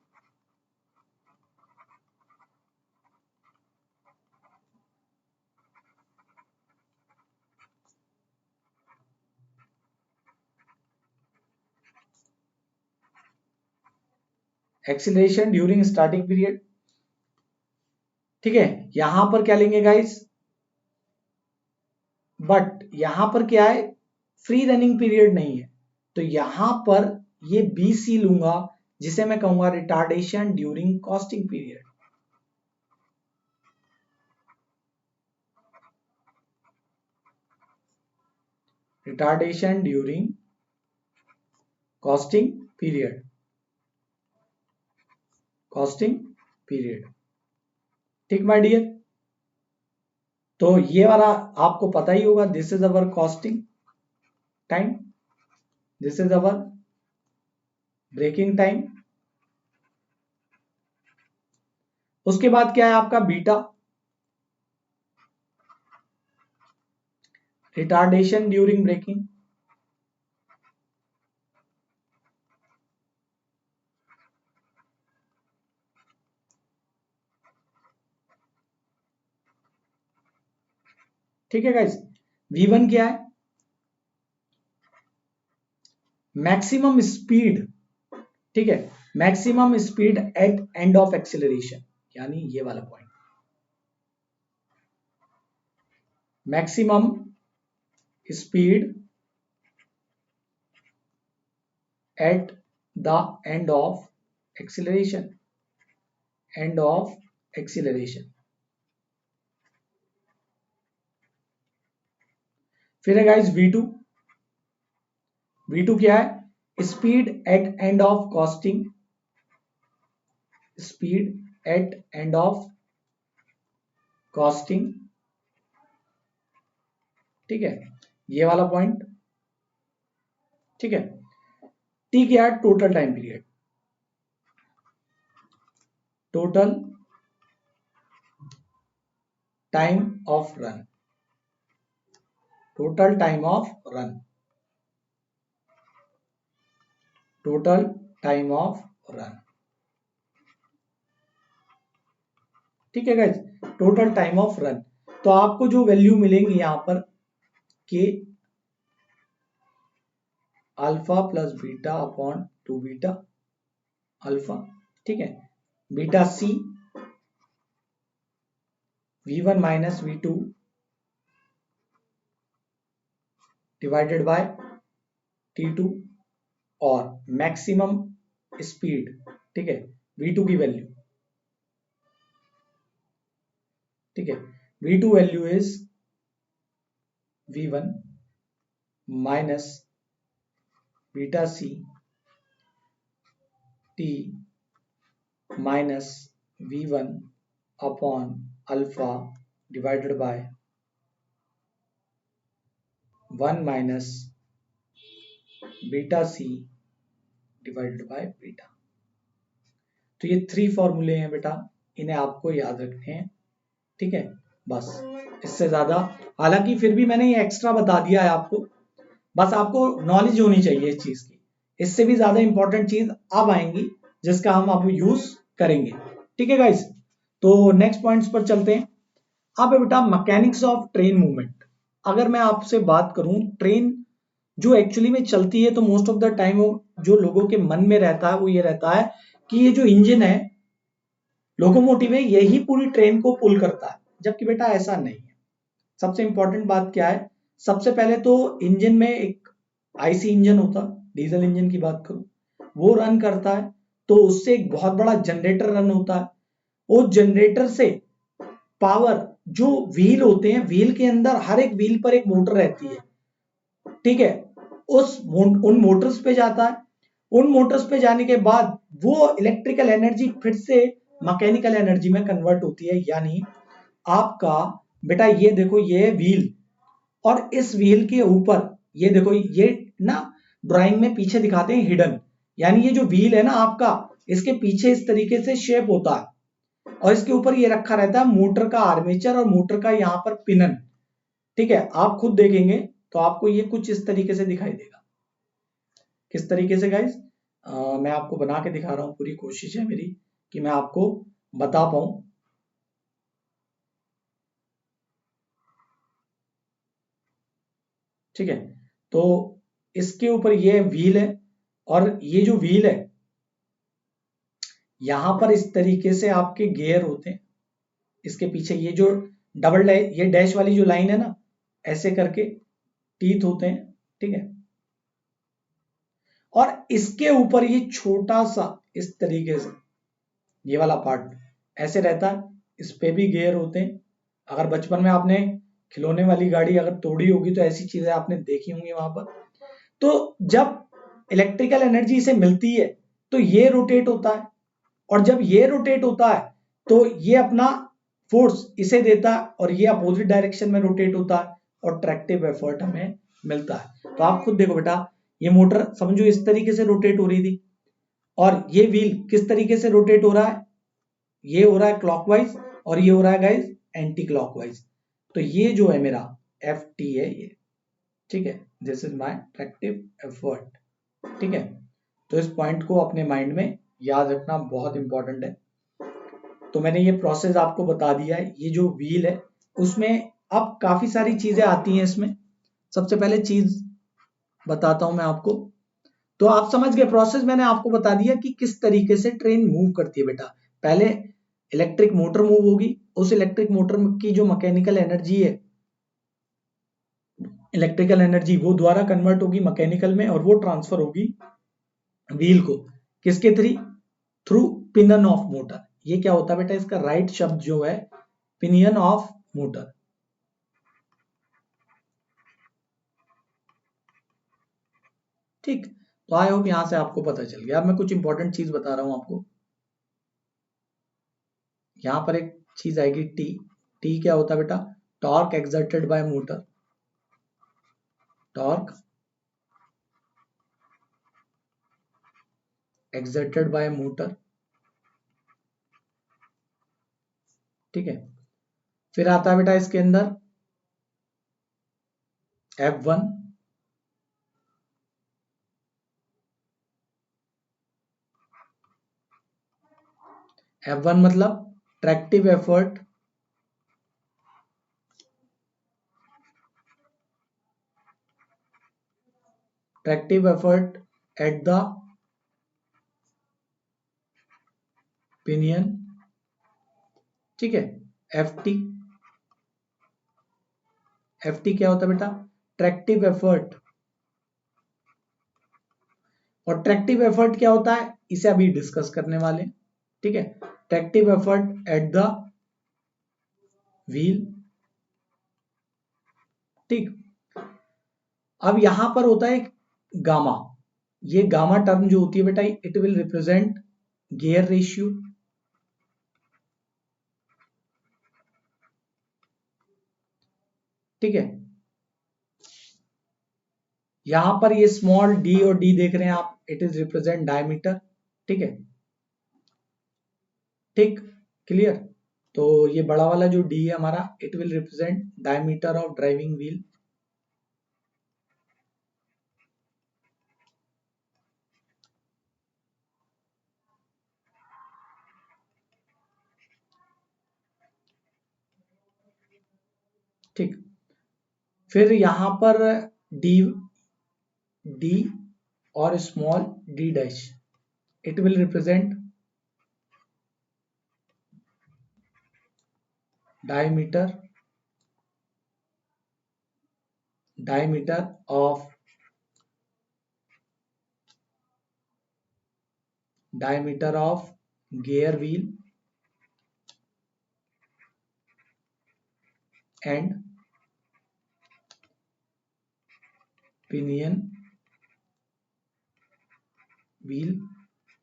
acceleration during starting period, ठीक है। यहां पर क्या लेंगे गाइस, बट यहां पर क्या है, फ्री रनिंग पीरियड नहीं है, तो यहां पर ये बी सी लूंगा, जिसे मैं कहूंगा retardation during coasting period, retardation during coasting period, coasting period, ठीक माय डियर। तो ये वाला आपको पता ही होगा, this is our coasting time, this is our braking time. उसके बाद क्या है आपका बीटा, रिटार्डेशन ड्यूरिंग ब्रेकिंग, ठीक है गाइस। V1 क्या है, मैक्सिमम स्पीड, ठीक है, maximum speed at end of acceleration, यानी ये वाला point, maximum speed at the end of acceleration, end of acceleration. फिर है गाइस V2, V2 क्या है, speed at end of costing, speed at end of costing, ठीक है, ये वाला पॉइंट, ठीक है। टी क्या है, total time period, total time of run, total time of run, total time of run, ठीक है guys, total time of run. तो आपको जो वैल्यू मिलेंगी यहां पर के alpha plus beta upon 2 beta alpha, ठीक है, beta C V1 minus V2 divided by T2, और मैक्सिमम स्पीड, ठीक है, V2 की वैल्यू, ठीक है, V2 value is V1 minus beta C T minus V1 upon alpha divided by 1 minus beta C divided by beta. तो ये 3 फॉर्मूले हैं बेटा, इन्हें आपको याद रखने हैं, ठीक है, बस इससे ज्यादा, हालांकि फिर भी मैंने ये एक्स्ट्रा बता दिया है आपको, बस आपको नॉलेज होनी चाहिए इस चीज की, इससे भी ज्यादा इंपॉर्टेंट चीज अब आएंगी जिसका हम अब यूज करेंगे, ठीक है गाइस। तो नेक्स्ट पॉइंट्स पर चलते हैं। अब बेटा मैकेनिक्स ऑफ ट्रेन मूवमेंट, अगर मैं आपसे बात करूं, ट्रेन जो एक्चुअली में चलती है, तो मोस्ट ऑफ द टाइम जो लोगों के मन में रहता है वो ये रहता है कि ये जो इंजन है, लोकोमोटिव है, यही पूरी ट्रेन को पुल करता है, जबकि बेटा ऐसा नहीं है। सबसे इंपॉर्टेंट बात क्या है, सबसे पहले तो इंजन में एक आईसी इंजन होता, डीजल इंजन की बात करूं, वो रन करता है, तो उससे एक बहुत बड़ा जनरेटर रन होता है, वो जनरेटर से पावर जो व्हील होते हैं, व्हील के अंदर हर एक व्हील पर एक मोटर रहती है, ठीक है, उन मोटर्स पे जाता है। उन मोटर्स पे जाने के बाद वो इलेक्ट्रिकल एनर्जी फिर से मैकेनिकल एनर्जी में कन्वर्ट होती है। यानी आपका बेटा ये देखो, ये व्हील, और इस व्हील के ऊपर ये देखो, ये ना ड्राइंग में पीछे दिखाते हैं हिडन, यानी ये जो व्हील है ना आपका, इसके पीछे इस तरीके से शेप होता है और इसके ऊपर ये रखा रहता है मोटर का आर्मेचर और मोटर का यहाँ पर पिनन, ठीक है। आप खुद देखेंगे तो आपको ये कुछ इस तरीके से दिखाई देगा। किस तरीके से गाइस, मैं आपको बना के दिखा रहा हूं, पूरी कोशिश है मेरी कि मैं आपको बता पाऊं। ठीक है, तो इसके ऊपर ये व्हील है और ये जो व्हील है यहां पर इस तरीके से आपके गियर होते हैं। इसके पीछे ये जो ये डैश वाली जो लाइन है ना, ऐसे करके टीथ होते हैं, ठीक है। और इसके ऊपर ये छोटा सा इस तरीके से ये वाला पार्ट ऐसे रहता है, इस पे भी गियर होते हैं। अगर बचपन में आपने खिलौने वाली गाड़ी अगर तोड़ी होगी तो ऐसी चीजें आपने देखी होंगी वहां पर। तो जब इलेक्ट्रिकल एनर्जी इसे मिलती है तो ये रोटेट होता है, और जब ये रोटेट होता है तो ये अपना फोर्स इसे देता है और ये अपोजिट डायरेक्शन में रोटेट होता है और ट्रैक्टिव एफर्ट हमें मिलता है। तो आप खुद देखो बेटा, ये मोटर समझो इस तरीके से रोटेट हो रही थी और ये व्हील किस तरीके से रोटेट हो रहा है, ये हो रहा है क्लॉकवाइज और ये हो रहा है गाइज एंटी क्लॉकवाइज। तो ये जो है मेरा एफ टी है ये, ठीक है, this is my tractive effort, ठीक है। तो इस पॉइंट को अपने माइंड में याद रखना बहुत इंपॉर्टेंट है। तो मैंने ये प्रोसेस आपको बता दिया है। ये जो व्हील है उसमें अब काफी सारी चीजें आती हैं इसमें। सबसे पहले चीज बताता हूं मैं आपको। तो आप समझ गए प्रोसेस, मैंने आपको बता दिया कि किस तरीके से ट्रेन मूव करती है बेटा। पहले इलेक्ट्रिक मोटर मूव होगी, उस इलेक्ट्रिक मोटर की जो मैकेनिकल एनर्जी है, इलेक्ट्रिकल एनर्जी वो द्वारा कन्वर्ट होगी मैकेनिकल में और वो ट्रांसफर होगी व्हील को, किसके थ्रू पिनियन ऑफ मोटर। ये क्या होता है बेटा, इसका राइट शब्द जो है पिनियन ऑफ मोटर, ठीक। तो आई होप यहां से आपको पता चल गया। अब मैं कुछ इंपॉर्टेंट चीज बता रहा हूं आपको। यहां पर एक चीज आएगी टी। टी क्या होता है बेटा, torque exerted by motor, torque exerted by motor, ठीक है। फिर आता है बेटा इसके अंदर F1, F1 मतलब tractive effort, tractive effort at the pinion, ठीक है। एफ टी, एफ टी क्या होता है बेटा, ट्रैक्टिव एफर्ट। और ट्रैक्टिव एफर्ट क्या होता है इसे अभी डिस्कस करने वाले, ठीक है। Tractive effort at the wheel, ठीक। अब यहां पर होता है गामा। ये गामा टर्म जो होती है बेटा, it will represent gear ratio, ठीक है। यहां पर ये स्मॉल डी और डी देख रहे हैं आप, इट इज रिप्रेजेंट डायमीटर, ठीक है, ठीक, क्लियर। तो ये बड़ा वाला जो डी है हमारा, it will represent diameter of driving wheel, ठीक। फिर यहां पर डी, डी और small D dash, it will represent diameter, diameter of, diameter of gear wheel, and pinion wheel,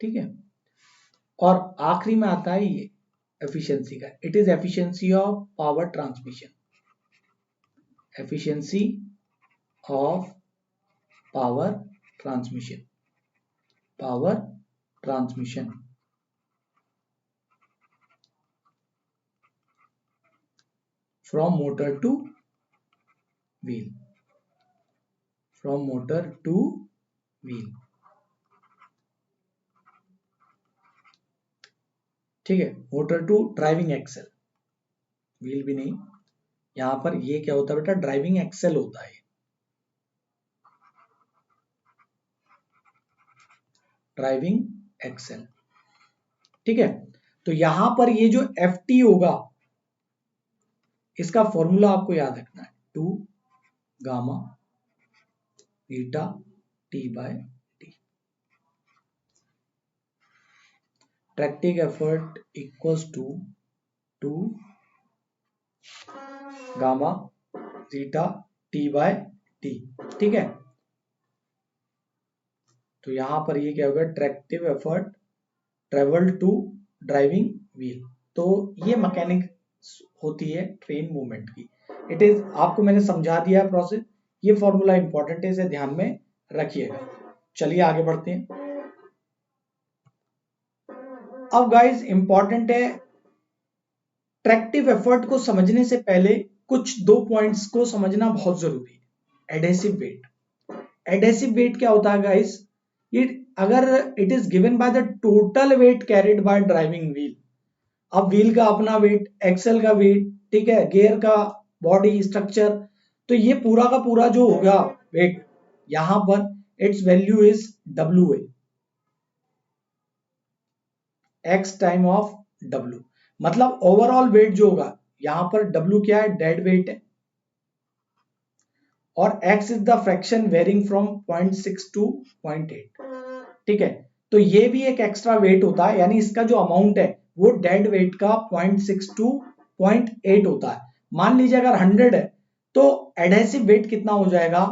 ठीक है। और आखिरी में आता है ये एफिशिएंसी का, it is efficiency of power transmission, efficiency of power transmission, power transmission from motor to wheel, from motor to wheel, ठीक है। Motor to driving axle, wheel भी नहीं, यहां पर ये क्या होता है बेटा, ड्राइविंग एक्सेल होता है, ड्राइविंग एक्सेल, ठीक है। तो यहां पर ये जो एफ होगा, इसका फॉर्मूला आपको याद रखना है, 2 gamma beta T by T, tracting effort equals to 2 gamma beta T by T, ठीक है। तो यहां पर ये क्या होगा, tractive effort travel to driving wheel, तो ये मैकेनिक होती है ट्रेन मूवमेंट की। इट इज, आपको मैंने समझा दिया है प्रोसेस, ये फॉर्मूला इंपॉर्टेंट है, इसे ध्यान में रखिएगा। चलिए आगे बढ़ते हैं। अब गाइस इंपॉर्टेंट है, ट्रैक्टिव एफर्ट को समझने से पहले कुछ 2 पॉइंट्स को समझना बहुत जरूरी है। एडहेसिव वेट, एडहेसिव वेट क्या होता है गाइस, इट अगर it is given by the total weight carried by driving wheel, अब व्हील का अपना वेट, एक्सेल का वेट, ठीक है, गियर का बॉडी स्ट्रक्चर, तो ये पूरा का पूरा जो होगा वेट, यहां पर it's value is W A, x time of W, मतलब ओवरऑल वेट जो होगा, यहां पर डब्ल्यू क्या है, डेड वेट है, और X is the fraction varying from 0.6 to 0.8, ठीक है। तो ये भी एक एक्स्ट्रा वेट होता है, यानी इसका जो अमाउंट है वो डेड वेट का 0.6 टू 0.8 होता है। मान लीजिए अगर 100 है तो एडहेसिव वेट कितना हो जाएगा,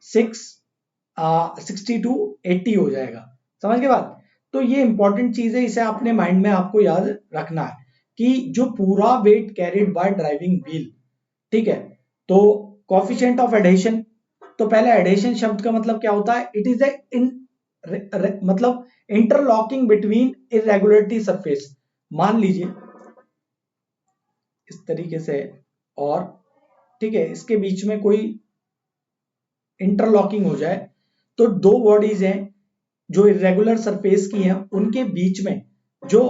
60 टू 80 हो जाएगा, समझ के बाद। तो ये इंपॉर्टेंट चीज है, इसे अपने माइंड में आपको याद रखना है कि जो पूरा weight carried by driving wheel, ठीक है। तो कोफिशिएंट ऑफ एडहेशन, तो पहले एडहेशन शब्द का मतलब क्या होता है, इट इज ए मतलब इंटरलॉकिंग बिटवीन इरेगुलरिटी सरफेस, मान लीजिए इस तरीके से, और ठीक है, इसके बीच में कोई इंटरलॉकिंग हो जाए, तो 2 बॉडीज हैं जो इरेगुलर सरफेस की हैं, उनके बीच में जो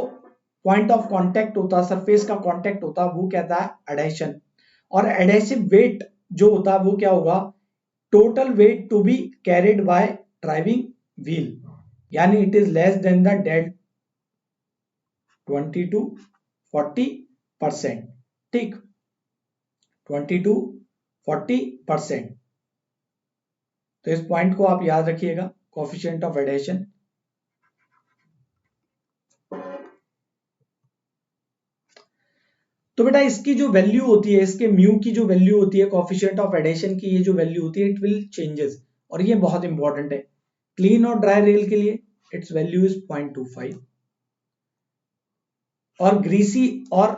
पॉइंट ऑफ कांटेक्ट होता है, सरफेस का कांटेक्ट होता है, वो कहता है एडहेशन। और एडहेसिव वेट जो होता है वो क्या होगा, total weight to be carried by driving wheel, यानी it is less than the dead 20 to 40%, ठीक, 20 टू 40%। तो इस पॉइंट को आप याद रखिएगा, कोफिशिएंट ऑफ एडहेशन। तो बेटा इसकी जो वैल्यू होती है, इसके म्यू की जो वैल्यू होती है, कोफिशिएंट ऑफ एडहेशन की ये जो वैल्यू होती है, इट विल चेंजेस, और ये बहुत इंपॉर्टेंट है। क्लीन और ड्राई रेल के लिए इट्स वैल्यू इज 0.25, और ग्रीसी और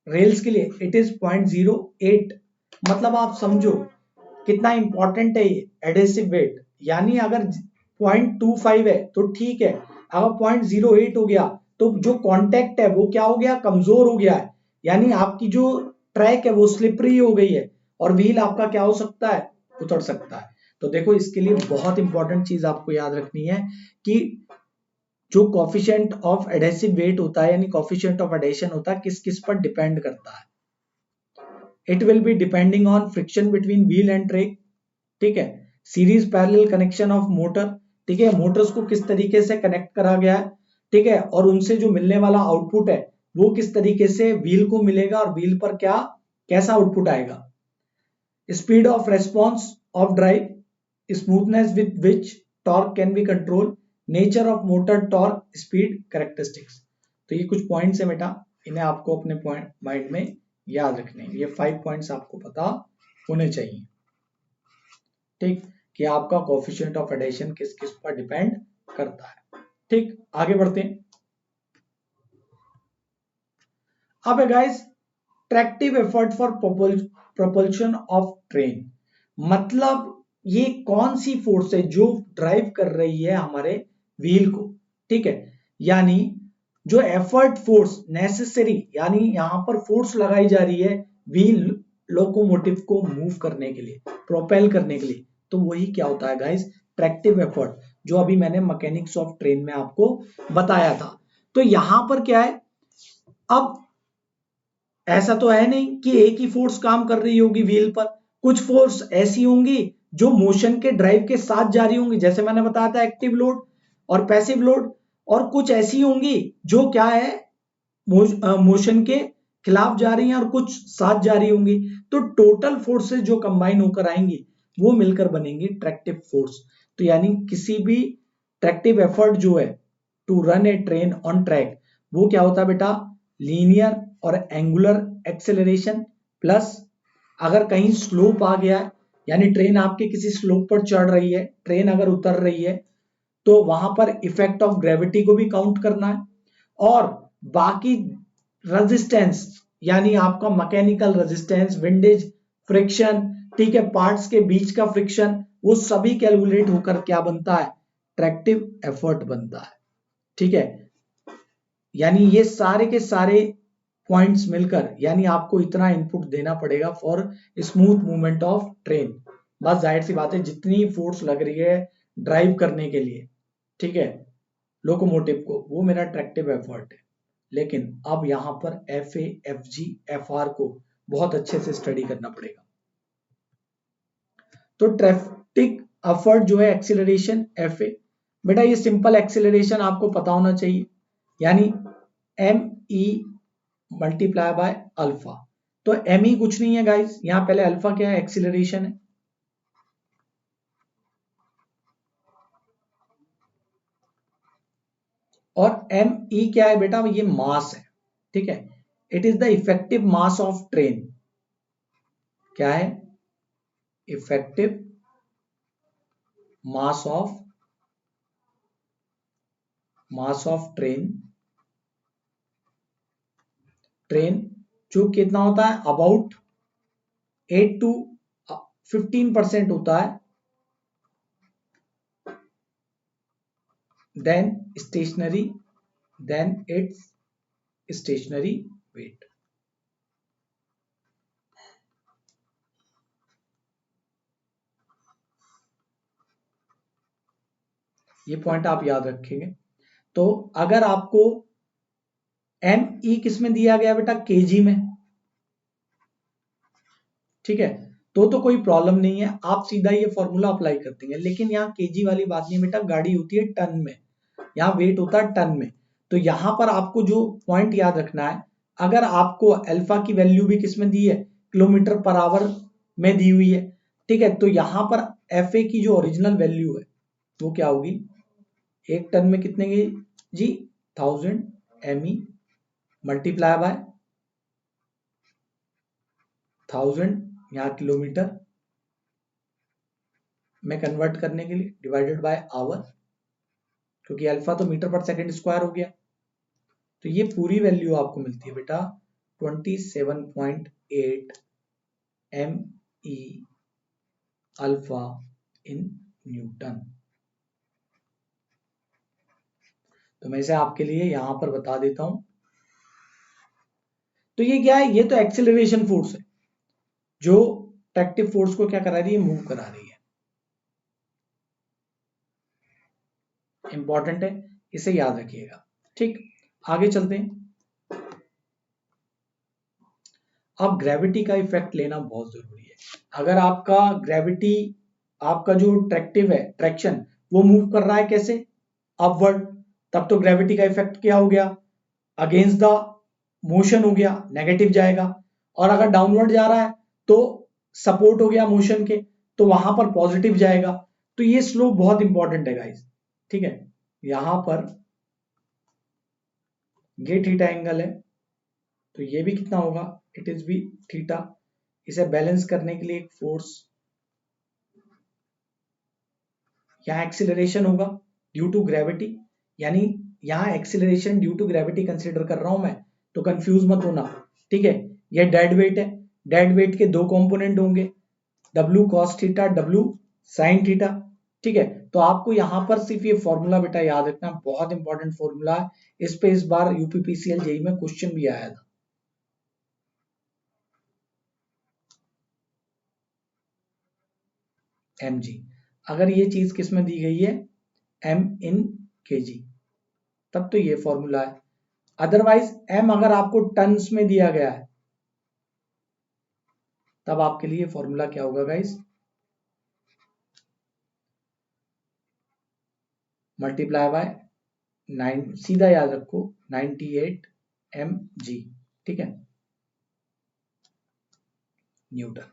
रेल्स के लिए इट इज 0.08। मतलब आप समझो कितना इंपॉर्टेंट है ये एडहेसिव वेट, यानी अगर 0.25 है तो ठीक है, अगर 0.08 हो गया तो जो कांटेक्ट है वो क्या हो गया, कमजोर हो गया है, यानी आपकी जो ट्रैक है वो स्लिपरी हो गई है, और व्हील आपका क्या हो सकता है, उतर सकता है। तो देखो इसके लिए बहुत इंपॉर्टेंट चीज आपको याद रखनी है कि जो कोफिशिएंट ऑफ एडहेसिव वेट होता है, यानी कोफिशिएंट ऑफ एडहेशन होता है, किस किस पर डिपेंड करता है। It will be depending on friction between wheel and track, ठीक है, series parallel connection of motor, ठीक है, मोटर्स को किस तरीके से कनेक्ट करा गया है, ठीक है, और उनसे जो मिलने वाला आउटपुट है वो किस तरीके से व्हील को मिलेगा, और व्हील पर क्या कैसा आउटपुट आएगा। Speed of response of drive, smoothness with which torque can be control, nature of motor torque speed characteristics. तो ये कुछ पॉइंट्स है बेटा, इन्हें आपको अपने पॉइंट माइंड में याद रखने, ये 5 पॉइंट्स आपको पता होने चाहिए, ठीक, कि आपका कोएफिशिएंट ऑफ एडिशन किस किस पर डिपेंड करता है। ठीक, आगे बढ़ते हैं। अब है guys tractive effort for propulsion of train, मतलब ये कौन सी फोर्स है जो ड्राइव कर रही है हमारे व्हील को, ठीक है, यानी जो एफर्ट फोर्स नेसेसरी, यानी यहां पर फोर्स लगाई जा रही है व्हील लोकोमोटिव को मूव करने के लिए, प्रोपेल करने के लिए, तो वही क्या होता है गाइस, ट्रैक्टिव एफर्ट, जो अभी मैंने मैकेनिक्स ऑफ ट्रेन में आपको बताया था। तो यहां पर क्या है, अब ऐसा तो है नहीं कि एक ही फोर्स काम कर रही होगी व्हील पर, कुछ फोर्स ऐसी होंगी जो मोशन के ड्राइव के साथ जा रही होंगी, जैसे मैंने बताया था एक्टिव लोड और पैसिव लोड, और कुछ ऐसी होंगी जो क्या है मोशन के खिलाफ जा रही हैं और कुछ साथ जा रही होंगी। तो टोटल फोर्सेस जो कंबाइन होकर आएंगी वो मिलकर बनेंगी ट्रैक्टिव फोर्स। तो यानी किसी भी ट्रैक्टिव एफर्ट जो है to run a train on track, वो क्या होता है बेटा, लीनियर और एंगुलर एक्सेलरेशन प्लस, अगर कहीं स्लोप आ गया है, यानी ट्रेन आपके किसी स्लोप पर चढ़ रही है, ट्रेन अगर उतर रही है, तो वहां पर इफेक्ट ऑफ ग्रेविटी को भी काउंट करना है, और बाकी रेजिस्टेंस, यानी आपका मैकेनिकल रेजिस्टेंस, विंडेज, फ्रिक्शन, ठीक है, पार्ट्स के बीच का फ्रिक्शन, वो सभी कैलकुलेट होकर क्या बनता है, ट्रैक्टिव एफर्ट बनता है। ठीक है, यानी ये सारे के सारे पॉइंट्स मिलकर, यानी आपको इतना इनपुट देना पड़ेगा for smooth movement of train. बस जाहिर सी बात है, जितनी फोर्स लग रही है ड्राइव करने के लिए, ठीक है, लोकोमोटिव को, वो मेरा ट्रैक्टिव एफर्ट है। लेकिन अब यहां पर F A, F G, F R को बहुत अच्छे से स्टडी करना पड़ेगा। तो ट्रैक्टिव एफर्ट जो है एक्सीलरेशन एफ ए, बेटा ये सिंपल एक्सीलरेशन आपको पता होना चाहिए, यानी M E multiply by alpha. तो एम ई कुछ नहीं है गाइस, यहां पहले अल्फा क्या है, एक्सीलरेशन है, और एम ई क्या है बेटा, ये मास है, ठीक है, it is the effective mass of train. क्या है, इफेक्टिव मास ऑफ ट्रेन जो कितना होता है, अबाउट 8 to 15% होता है, देन इट्स स्टेशनरी वेट। ये पॉइंट आप याद रखेंगे। तो अगर आपको एम ई किस में दिया गया बेटा, केजी में, ठीक है, तो कोई प्रॉब्लम नहीं है, आप सीधा ये फॉर्मूला अप्लाई कर देंगे। लेकिन यहाँ केजी वाली बात नहीं बेटा, गाड़ी होती है टन में, यहाँ वेट होता है टन में। तो यहां पर आपको जो पॉइंट याद रखना है, अगर आपको अल्फा की वैल्यू भी किस में दी है, किलोमीटर पर आवर में दी हुई है, ठीक है, तो यहां पर एफ ए की जो ओरिजिनल वैल्यू है वो क्या होगी, एक टन में कितने की जी, 1000 एम ई मल्टीप्लाई बाय 1000, यहाँ किलोमीटर में कन्वर्ट करने के लिए, डिवाइडेड बाय आवर, क्योंकि अल्फा तो मीटर पर सेकंड स्क्वायर हो गया। तो ये पूरी वैल्यू आपको मिलती है बेटा 27.8 एम ई अल्फा इन न्यूटन। तो मैं इसे आपके लिए यहां पर बता देता हूं। तो ये क्या है, ये तो एक्सेलरेशन फोर्स है जो ट्रैक्टिव फोर्स को क्या करा रही है, मूव करा रही है। इंपॉर्टेंट है, इसे याद रखिएगा। ठीक, आगे चलते हैं। अब ग्रेविटी का इफेक्ट लेना बहुत जरूरी है। अगर आपका ग्रेविटी, आपका जो ट्रैक्टिव है, ट्रैक्शन, वो मूव कर रहा है कैसे, अपवर्ड, तब तो ग्रेविटी का इफेक्ट क्या हो गया, अगेंस्ट द मोशन हो गया, नेगेटिव जाएगा। और अगर डाउनवर्ड जा रहा है तो सपोर्ट हो गया मोशन के, तो वहां पर पॉजिटिव जाएगा। तो ये स्लोप बहुत इंपॉर्टेंट है गाइस, ठीक है, यहां पर ये थीटा एंगल है, तो ये भी कितना होगा, इट इज भी थीटा। इसे बैलेंस करने के लिए एक फोर्स, यहाँ एक्सिलरेशन होगा ड्यू टू ग्रेविटी, यानी यहाँ acceleration due to gravity consider कर रहा हूं मैं, तो कंफ्यूज मत होना, ठीक है। ये डेड वेट है, डेड वेट के दो कंपोनेंट होंगे, W cos theta, W sin theta, ठीक है। तो आपको यहां पर सिर्फ ये फॉर्मूला बेटा याद रखना, बहुत इंपॉर्टेंट फॉर्मूला है। इस पे इस बार यूपीपीसीएल जेई में क्वेश्चन भी आया था। mg, अगर ये चीज किस में दी गई है, m in kg, तब तो ये फॉर्मूला है। अदरवाइज m अगर आपको टन्स में दिया गया है, तब आपके लिए फॉर्मूला क्या होगा गाइस, मल्टीप्लाई बाय 9, सीधा याद रखो 98 mg, ठीक है, न्यूटन।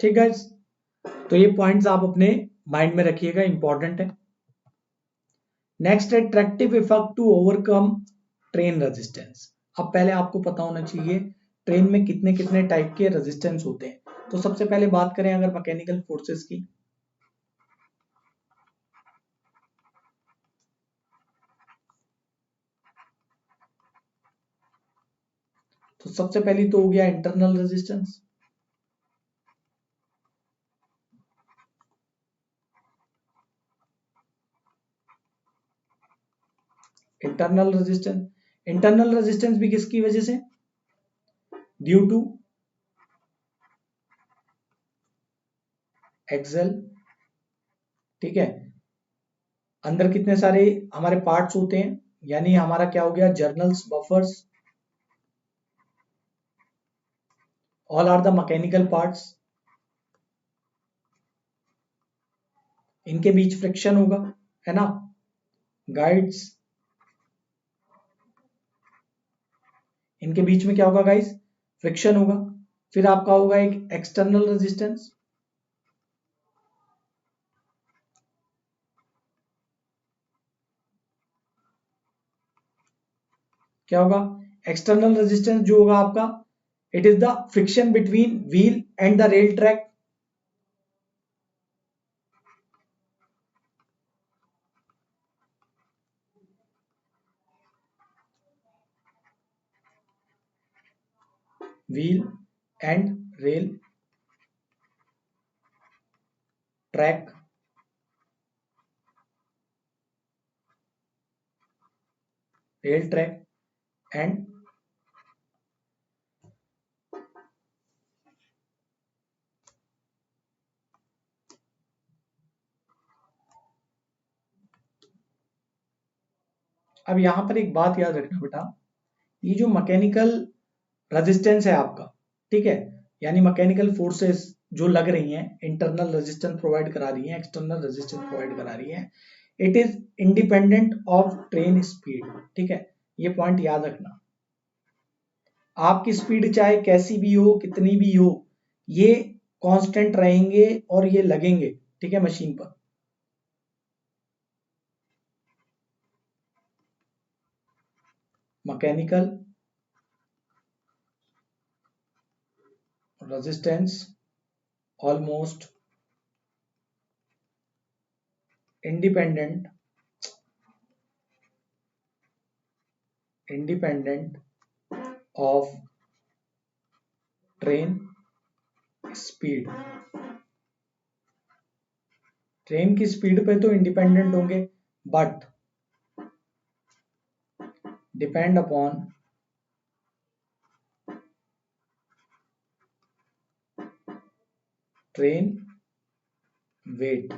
ठीक गाइस, तो ये पॉइंट्स आप अपने माइंड में रखिएगा, इंपॉर्टेंट है। नेक्स्ट है tractive effect to overcome train resistance. अब पहले आपको पता होना चाहिए ट्रेन में कितने कितने टाइप के रेजिस्टेंस होते हैं। तो सबसे पहले बात करें अगर मैकेनिकल फोर्सेस की, तो सबसे पहली तो हो गया इंटरनल रेजिस्टेंस। इंटरनल रेजिस्टेंस भी किसकी वजह से, ड्यू टू एक्सेल, ठीक है। अंदर कितने सारे हमारे पार्ट्स होते हैं, यानी हमारा क्या हो गया, journals, buffers, all are the mechanical parts. इनके बीच फ्रिक्शन होगा, है ना, गाइड्स, इनके बीच में क्या होगा गाइस, फ्रिक्शन होगा। फिर आपका होगा एक एक्सटर्नल रेजिस्टेंस, क्या होगा, एक्सटर्नल रेजिस्टेंस जो होगा आपका, it is the friction between wheel and the rail track. Wheel and rail track, rail track and अब यहां पर एक बात याद रखना बेटा, ये जो मैकेनिकल रेजिस्टेंस है आपका, ठीक है, यानी मैकेनिकल फोर्सेस जो लग रही हैं, इंटरनल रेजिस्टेंस प्रोवाइड करा रही हैं, एक्सटर्नल रेजिस्टेंस प्रोवाइड करा रही हैं, it is independent of train speed, ठीक है। ये पॉइंट याद रखना, आपकी स्पीड चाहे कैसी भी हो, कितनी भी हो, ये कांस्टेंट रहेंगे और ये लगेंगे, ठीक है, मशीन पर। Mechanical resistance almost independent of train speed. Train की स्पीड पे तो इंडिपेंडेंट होंगे, but depend upon train weight,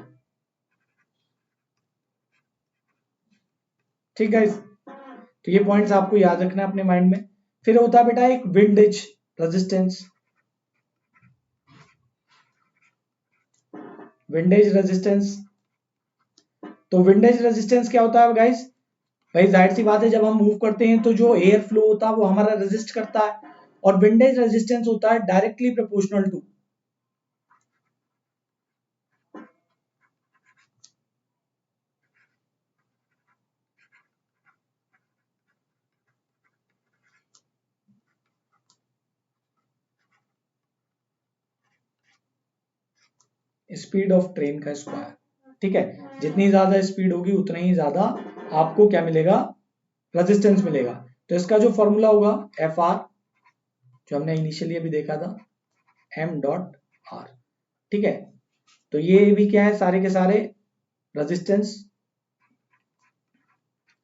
ठीक है। तो ये पॉइंट्स आपको याद रखना है अपने माइंड में। फिर होता है बेटा एक विंडेज रेजिस्टेंस। विंडेज रेजिस्टेंस, तो विंडेज रेजिस्टेंस क्या होता है गाइस, भाई जाहिर सी बात है जब हम मूव करते हैं तो जो एयर फ्लो होता है वो हमारा रेजिस्ट करता है, और विंडेज रेजिस्टेंस होता है directly proportional to speed of train का स्क्वायर। ठीक है, जितनी ज्यादा स्पीड होगी उतना ही ज्यादा आपको क्या मिलेगा, रेजिस्टेंस मिलेगा। तो इसका जो फॉर्मूला होगा एफ आर, जो हमने इनिशियली अभी देखा था, एम डॉट आर। ठीक है, तो ये भी क्या है, सारे के सारे रेजिस्टेंस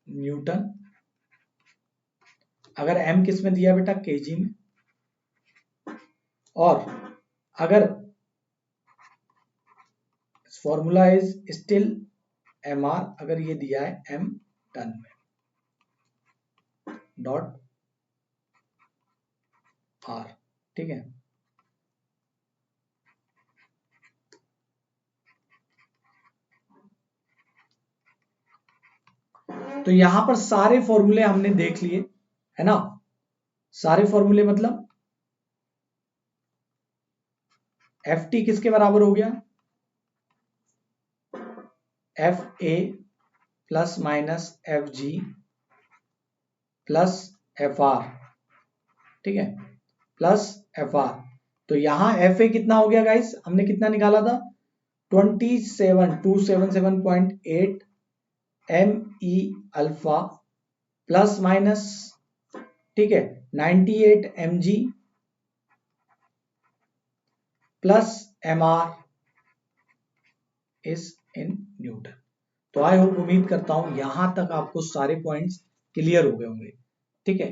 न्यूटन। अगर एम किस में दिया बेटा, केजी में। और अगर formula is still M R, अगर ये दिया है एम टन में, डॉट आर। ठीक है, तो यहां पर सारे फॉर्मूले हमने देख लिए है ना। सारे फॉर्मूले मतलब एफ टी किसके बराबर हो गया, F A plus minus F G plus F R. ठीक है, प्लस एफ आर। तो यहां एफ ए कितना हो गया गाइस, हमने कितना निकाला था, 277.8 M E alpha plus minus, ठीक है, 98 M G plus M R is in newton. तो आई होप, उम्मीद करता हूं यहां तक आपको सारे पॉइंट्स क्लियर हो गए होंगे। ठीक है,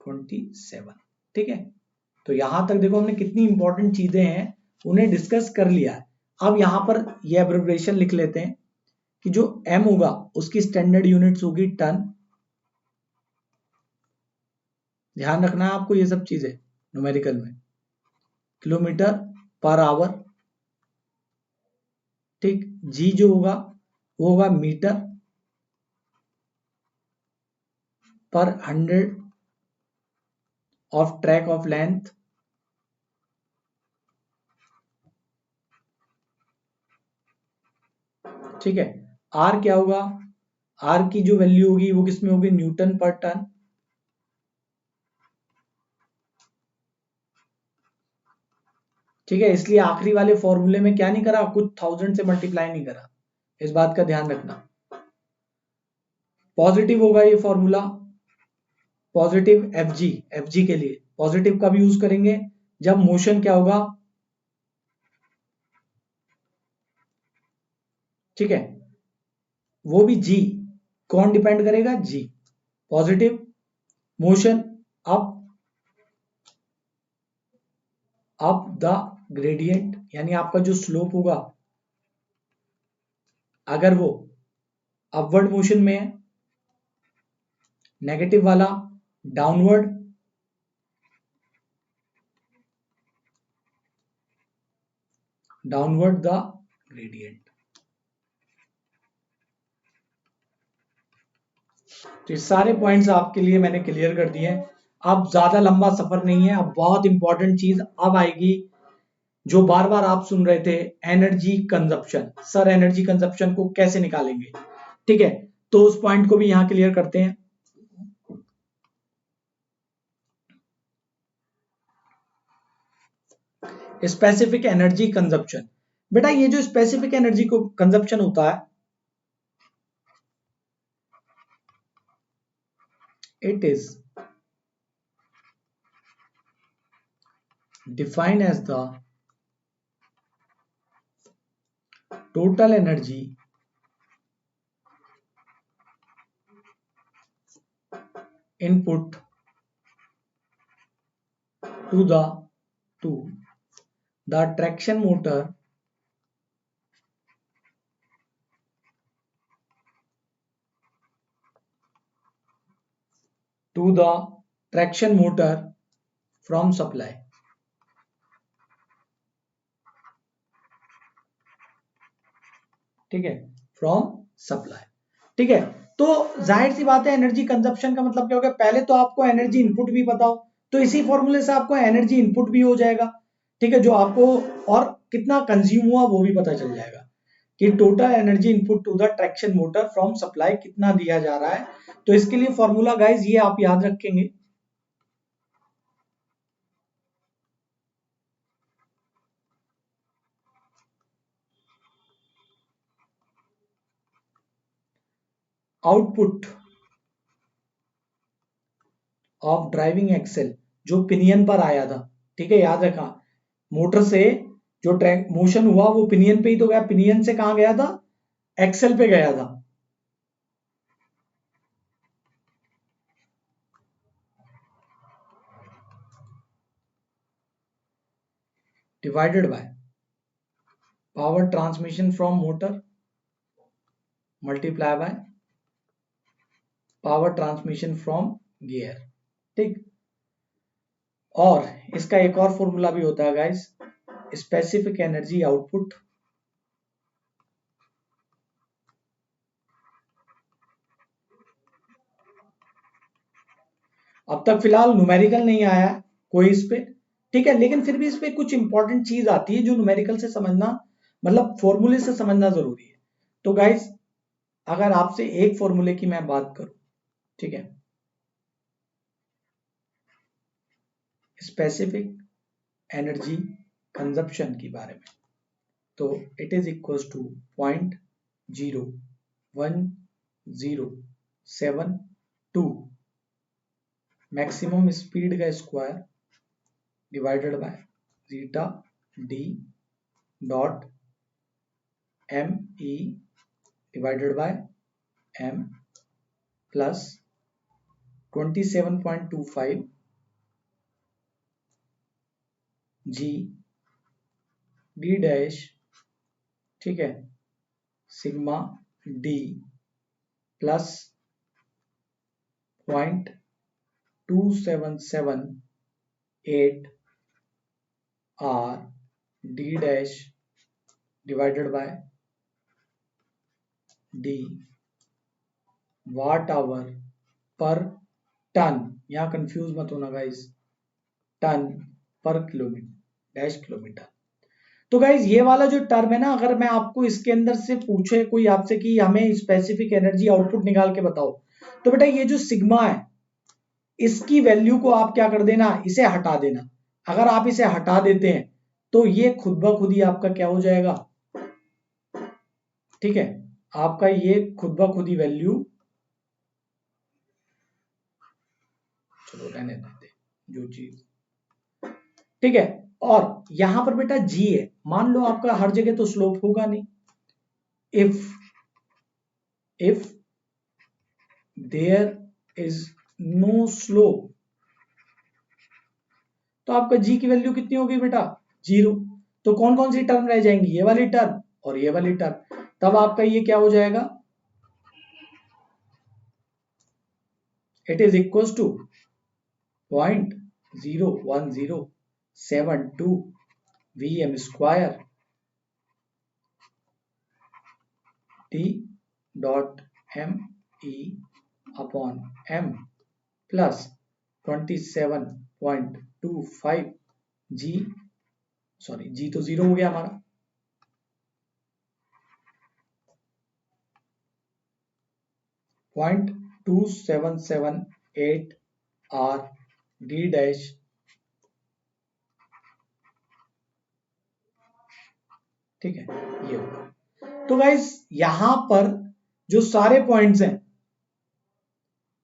27। ठीक है, तो यहां तक देखो हमने कितनी इंपॉर्टेंट चीजें हैं उन्हें डिस्कस कर लिया है। अब यहां पर यह एब्रिविएशन लिख लेते हैं कि जो एम होगा उसकी स्टैंडर्ड यूनिट्स होगी टन। ध्यान रखना है आपको ये सब चीजें न्यूमेरिकल में, किलोमीटर पर आवर। ठीक, जी जो होगा वो होगा मीटर पर 100 ऑफ ट्रैक ऑफ लेंथ। ठीक है, आर क्या होगा, आर की जो वैल्यू होगी वो किसमें होगी, न्यूटन पर टन। ठीक है, इसलिए आखिरी वाले फॉर्मूले में क्या नहीं करा, कुछ 1000 से मल्टीप्लाई नहीं करा, इस बात का ध्यान रखना। पॉजिटिव होगा ये फॉर्मूला, पॉजिटिव एफ जी के लिए पॉजिटिव का भी यूज करेंगे जब मोशन क्या होगा। ठीक है, वो भी जी, कौन डिपेंड करेगा, जी। Positive motion up the gradient, यानी आपका जो स्लोप होगा अगर वो अपवर्ड मोशन में है, नेगेटिव वाला डाउनवर्ड, द ग्रेडियंट। तो ये सारे पॉइंट्स आपके लिए मैंने क्लियर कर दिए हैं। अब ज्यादा लंबा सफर नहीं है, अब बहुत इंपॉर्टेंट चीज अब आएगी जो बार बार आप सुन रहे थे, energy consumption. Sir energy consumption को कैसे निकालेंगे, ठीक है, तो उस पॉइंट को भी यहां क्लियर करते हैं। स्पेसिफिक एनर्जी कंजप्शन, बेटा ये जो स्पेसिफिक एनर्जी को कंजप्शन होता है, it is defined as the total energy input to the traction motor from supply। ठीक है, फ्रॉम सप्लाई। ठीक है, तो जाहिर सी बात है एनर्जी कंजप्शन का मतलब क्या हो गया, पहले तो आपको एनर्जी इनपुट भी पता हो, तो इसी फॉर्मूले से आपको एनर्जी इनपुट भी हो जाएगा, ठीक है, जो आपको और कितना कंज्यूम हुआ वो भी पता चल जाएगा कि total energy input to the traction motor from supply कितना दिया जा रहा है। तो इसके लिए फॉर्मूला गाइज ये आप याद रखेंगे। आउटपुट ऑफ ड्राइविंग एक्सेल जो पिनियन पर आया था, ठीक है, याद रखा, मोटर से जो ट्रैक मोशन हुआ वो पिनियन पे ही तो गया, पिनियन से कहां गया था, एक्सेल पे गया था। Divided by power transmission from motor multiply by power transmission from gear, ठीक। और इसका एक और फॉर्मूला भी होता है गाइस, स्पेसिफिक एनर्जी आउटपुट अब तक फिलहाल न्यूमेरिकल नहीं आया है कोई इस पे, ठीक है, लेकिन फिर भी इस पे कुछ इंपॉर्टेंट चीज आती है जो न्यूमेरिकल से समझना, मतलब फॉर्मूले से समझना जरूरी है। तो गाइस अगर आपसे एक फॉर्मूले की मैं बात करूं, ठीक है, स्पेसिफिक एनर्जी कंजप्शन के बारे में, तो it is equal to 0.01072 maximum speed का square divided by zeta D dot M E divided by M plus 27.25 G D dash, ठीक है, sigma D plus 0.2778 R D dash divided by D watt hour per ton, यहां confuse मत होना guys, ton per kilometre dash kilometre. तो guys ये वाला जो term है ना, अगर मैं आपको इसके अंदर से पूछे कोई आपसे कि हमें स्पेसिफिक एनर्जी आउटपुट निकाल के बताओ, तो बेटा ये जो सिग्मा है इसकी वैल्यू को आप क्या कर देना, इसे हटा देना। अगर आप इसे हटा देते हैं तो ये खुद ब खुद ही आपका क्या हो जाएगा, ठीक है, आपका ये खुद ब खुद ही वैल्यू, चलो रहने देते जो चीज, ठीक है। और यहां पर बेटा जी है, मान लो आपका हर जगह तो स्लोप होगा नहीं, if there is no slope तो आपका जी की वैल्यू कितनी होगी बेटा, 0। तो कौन कौन सी टर्म रह जाएंगी, ये वाली टर्म और ये वाली टर्म, तब आपका ये क्या हो जाएगा, it is equal to 0.01072 Vm square T dot M E upon M plus 27.25 G, sorry G तो 0 हो गया हमारा, .2778 आर डी डैश, ठीक है, ये होगा। तो गाइस यहां पर जो सारे पॉइंट्स हैं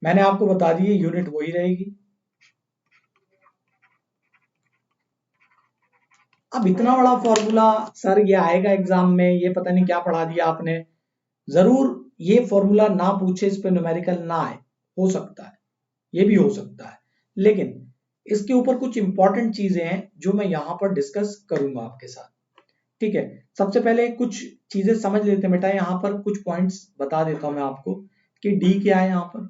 मैंने आपको बता दिए, यूनिट वही रहेगी। अब इतना बड़ा फॉर्मूला सर ये आएगा एग्जाम में, ये पता नहीं क्या पढ़ा दिया आपने, जरूर ये फॉर्मूला ना पूछे, इस पे न्यूमेरिकल ना आए, हो सकता है, ये भी हो सकता है, लेकिन इसके ऊपर कुछ इंपॉर्टेंट चीजें हैं जो मैं यहां पर डिस्कस करूंगा आपके साथ, ठीक है। सबसे पहले कुछ चीजें समझ लेते हैं बेटा, यहाँ पर कुछ पॉइंट्स बता देता हूं मैं आपको कि डी क्या है। यहाँ पर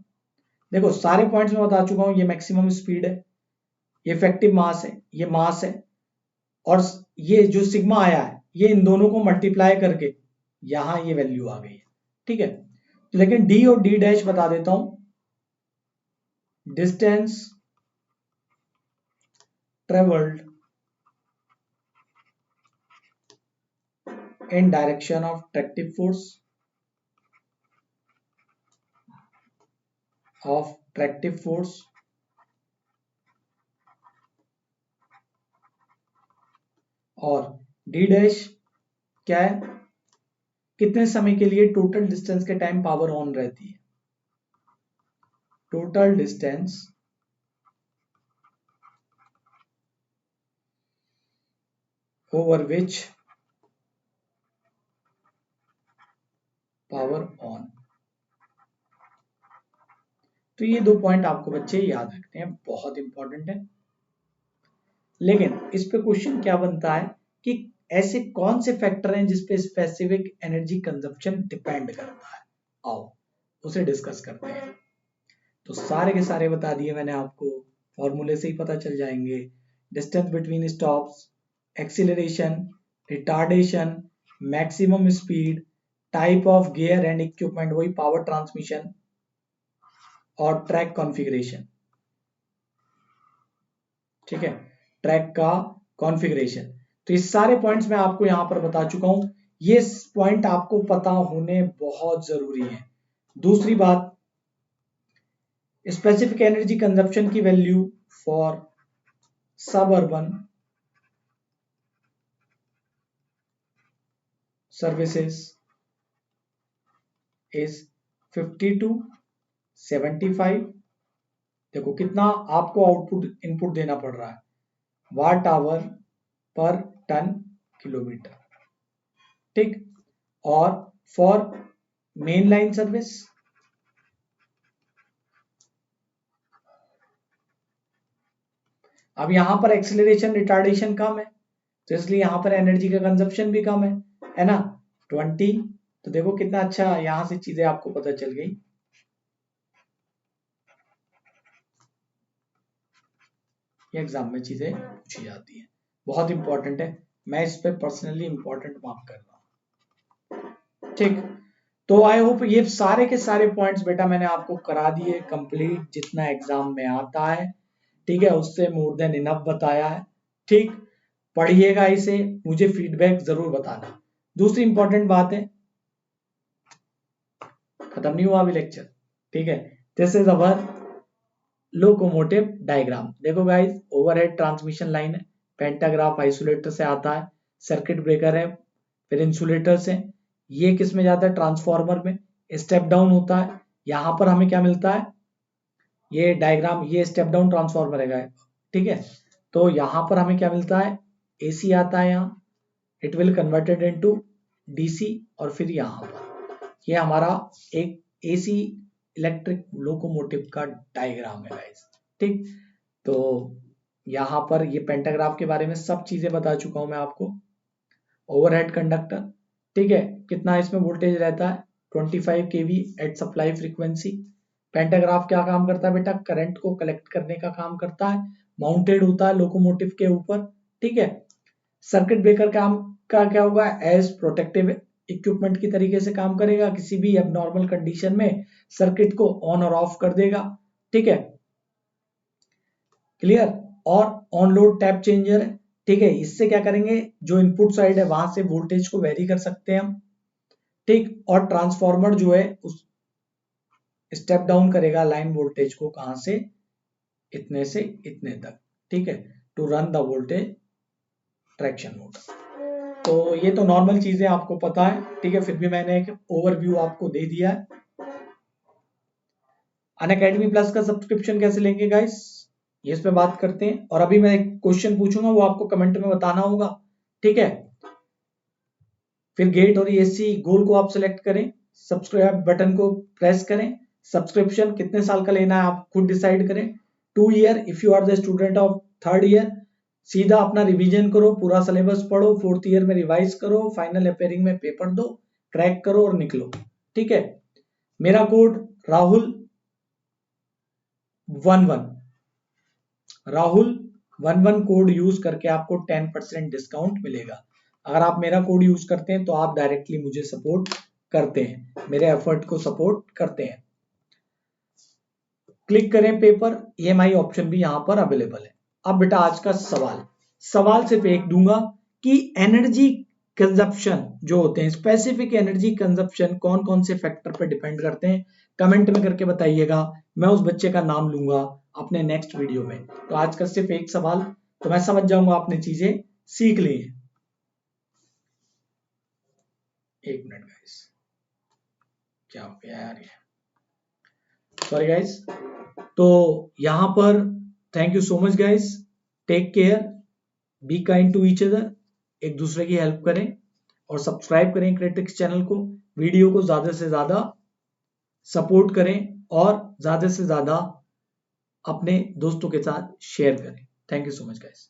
देखो सारे पॉइंट्स मैं बता चुका हूं, ये मैक्सिमम स्पीड है, ये इफेक्टिव मास है, ये मास है, और ये जो सिग्मा आया है ये इन दोनों को मल्टीप्लाई करके यहां ये वैल्यू आ गई है, ठीक है। लेकिन डी और डी डैश बता देता हूं, distance traveled in direction of attractive force और d डैश क्या है, कितने समय के लिए टोटल डिस्टेंस के टाइम पावर ऑन रहती है, total distance over which power on. तो ये 2 पॉइंट आपको बच्चे याद रखते हैं, बहुत इंपॉर्टेंट है। लेकिन इस पे क्वेश्चन क्या बनता है कि ऐसे कौन से फैक्टर हैं जिस पे स्पेसिफिक एनर्जी कंजप्शन डिपेंड करता है, आओ उसे डिस्कस करते हैं। तो सारे के सारे बता दिए मैंने आपको, फॉर्मूले से ही पता चल जाएंगे। Distance between stops, acceleration, retardation, maximum speed, type of gear and equipment, वही पावर ट्रांसमिशन, और ट्रैक कॉन्फ़िगरेशन। ठीक है, ट्रैक का कॉन्फ़िगरेशन। तो इस सारे पॉइंट्स मैं आपको यहां पर बता चुका हूं, ये पॉइंट आपको पता होने बहुत जरूरी है। दूसरी बात, स्पेसिफिक एनर्जी कंजप्शन की value for suburban services is 50 to 75। देखो कितना आपको आउटपुट इनपुट देना पड़ रहा है, वाट आवर पर टन किलोमीटर। ठीक, और फॉर मेन लाइन सर्विस अब यहां पर एक्सेलरेशन रिटार्डेशन कम है, तो इसलिए यहां पर एनर्जी का कंजप्शन भी कम है ना, 20। तो देखो कितना अच्छा यहां से चीजें आपको पता चल गई। ये एग्जाम में चीजें पूछी जाती है, बहुत इंपॉर्टेंट है, मैं इस पे पर्सनली इंपॉर्टेंट मार्क कर रहा हूं। ठीक, तो आई होप ये सारे के सारे पॉइंट्स बेटा मैंने आपको करा दिए कंप्लीट, जितना एग्जाम में आता है। ठीक है, उससे मोर देन इनफ बताया है। ठीक, पढ़िएगा इसे, मुझे फीडबैक जरूर बताना। दूसरी इंपॉर्टेंट बात है, खत्म नहीं हुआ अभी लेक्चर। ठीक है, this is our locomotive diagram. देखो गाइस, ओवरहेड ट्रांसमिशन लाइन है, पेंटाग्राफ आइसोलेटर से आता है, सर्किट ब्रेकर है, फिर इंसुलेटर से, ये किस में जाता है, ट्रांसफार्मर में, स्टेप डाउन होता है। यहां पर हमें क्या मिलता है, ये डायग्राम, ये स्टेप डाउन ट्रांसफार्मर है। ठीक है, तो यहां पर हमें क्या मिलता है, एसी आता है, यहाँ it will converted into DC, और फिर यहां पर ये हमारा एक एसी इलेक्ट्रिक लोकोमोटिव का डायग्राम है गाइस। ठीक, तो यहां पर ये पेंटाग्राफ के बारे में सब चीजें बता चुका हूं मैं आपको। ओवरहेड कंडक्टर, ठीक है, कितना इसमें वोल्टेज रहता है, 25 kV at supply frequency. Pantograph क्या काम करता है बेटा, करंट को कलेक्ट करने का काम करता है, माउंटेड होता है लोकोमोटिव के ऊपर। ठीक है, सर्किट ब्रेकर काम का क्या होगा, एज प्रोटेक्टिव इक्विपमेंट की तरीके से काम करेगा, किसी भी एबनॉर्मल कंडीशन में सर्किट को ऑन और ऑफ कर देगा। ठीक है, क्लियर। और ऑन लोड टैप चेंजर है। ठीक है, इससे क्या करेंगे, जो इनपुट साइड है वहां से वोल्टेज को वेरी कर सकते हैं हम। ठीक, और ट्रांसफार्मर जो है उस स्टेप डाउन करेगा लाइन वोल्टेज को, कहां से, इतने से इतने तक। ठीक है, to run the voltage traction motor. तो ये तो नॉर्मल चीजें आपको पता है। ठीक है, फिर भी मैंने एक ओवरव्यू आपको दे दिया है। अनअकैडमी प्लस का सब्सक्रिप्शन कैसे लेंगे गाइस, ये इस पे बात करते हैं। और अभी मैं एक क्वेश्चन पूछूंगा, वो आपको कमेंट में बताना होगा। ठीक है, फिर गेट और एसी गोल को आप सिलेक्ट करें, सब्सक्राइब बटन को प्रेस करें। सब्सक्रिप्शन कितने साल का लेना है आप खुद डिसाइड करें। 2 year if you are the student of 3rd year, सीधा अपना रिवीजन करो, पूरा सिलेबस पढ़ो, 4th ईयर में रिवाइज करो, फाइनल अपेयरिंग में पेपर दो, क्रैक करो और निकलो। ठीक है, मेरा code Rahul 11, Rahul 11 code use करके आपको 10% डिस्काउंट मिलेगा। अगर आप मेरा कोड यूज करते हैं तो आप डायरेक्टली मुझे सपोर्ट करते हैं, मेरे एफर्ट को सपोर्ट करते हैं। क्लिक करें पेपर, EMI ऑप्शन भी यहां पर अवेलेबल है। अब बेटा आज का सवाल सिर्फ एक दूंगा कि एनर्जी कंजप्शन जो होते हैं, स्पेसिफिक एनर्जी कंजप्शन कौन कौन से फैक्टर पर डिपेंड करते हैं, कमेंट में करके बताइएगा। मैं उस बच्चे का नाम लूंगा अपने नेक्स्ट वीडियो में। तो आज का सिर्फ एक सवाल, तो मैं समझ जाऊंगा आपने चीजें सीख ली हैं। एक मिनट गाइस, क्या हो गया यार, ये सॉरी गाइस। तो यहां पर thank you so much guys, take care, be kind to each other, एक दूसरे की हेल्प करें और सब्सक्राइब करें क्रिटिक्स चैनल को, वीडियो को ज्यादा से ज्यादा सपोर्ट करें और ज्यादा से ज्यादा अपने दोस्तों के साथ शेयर करें। Thank you so much guys.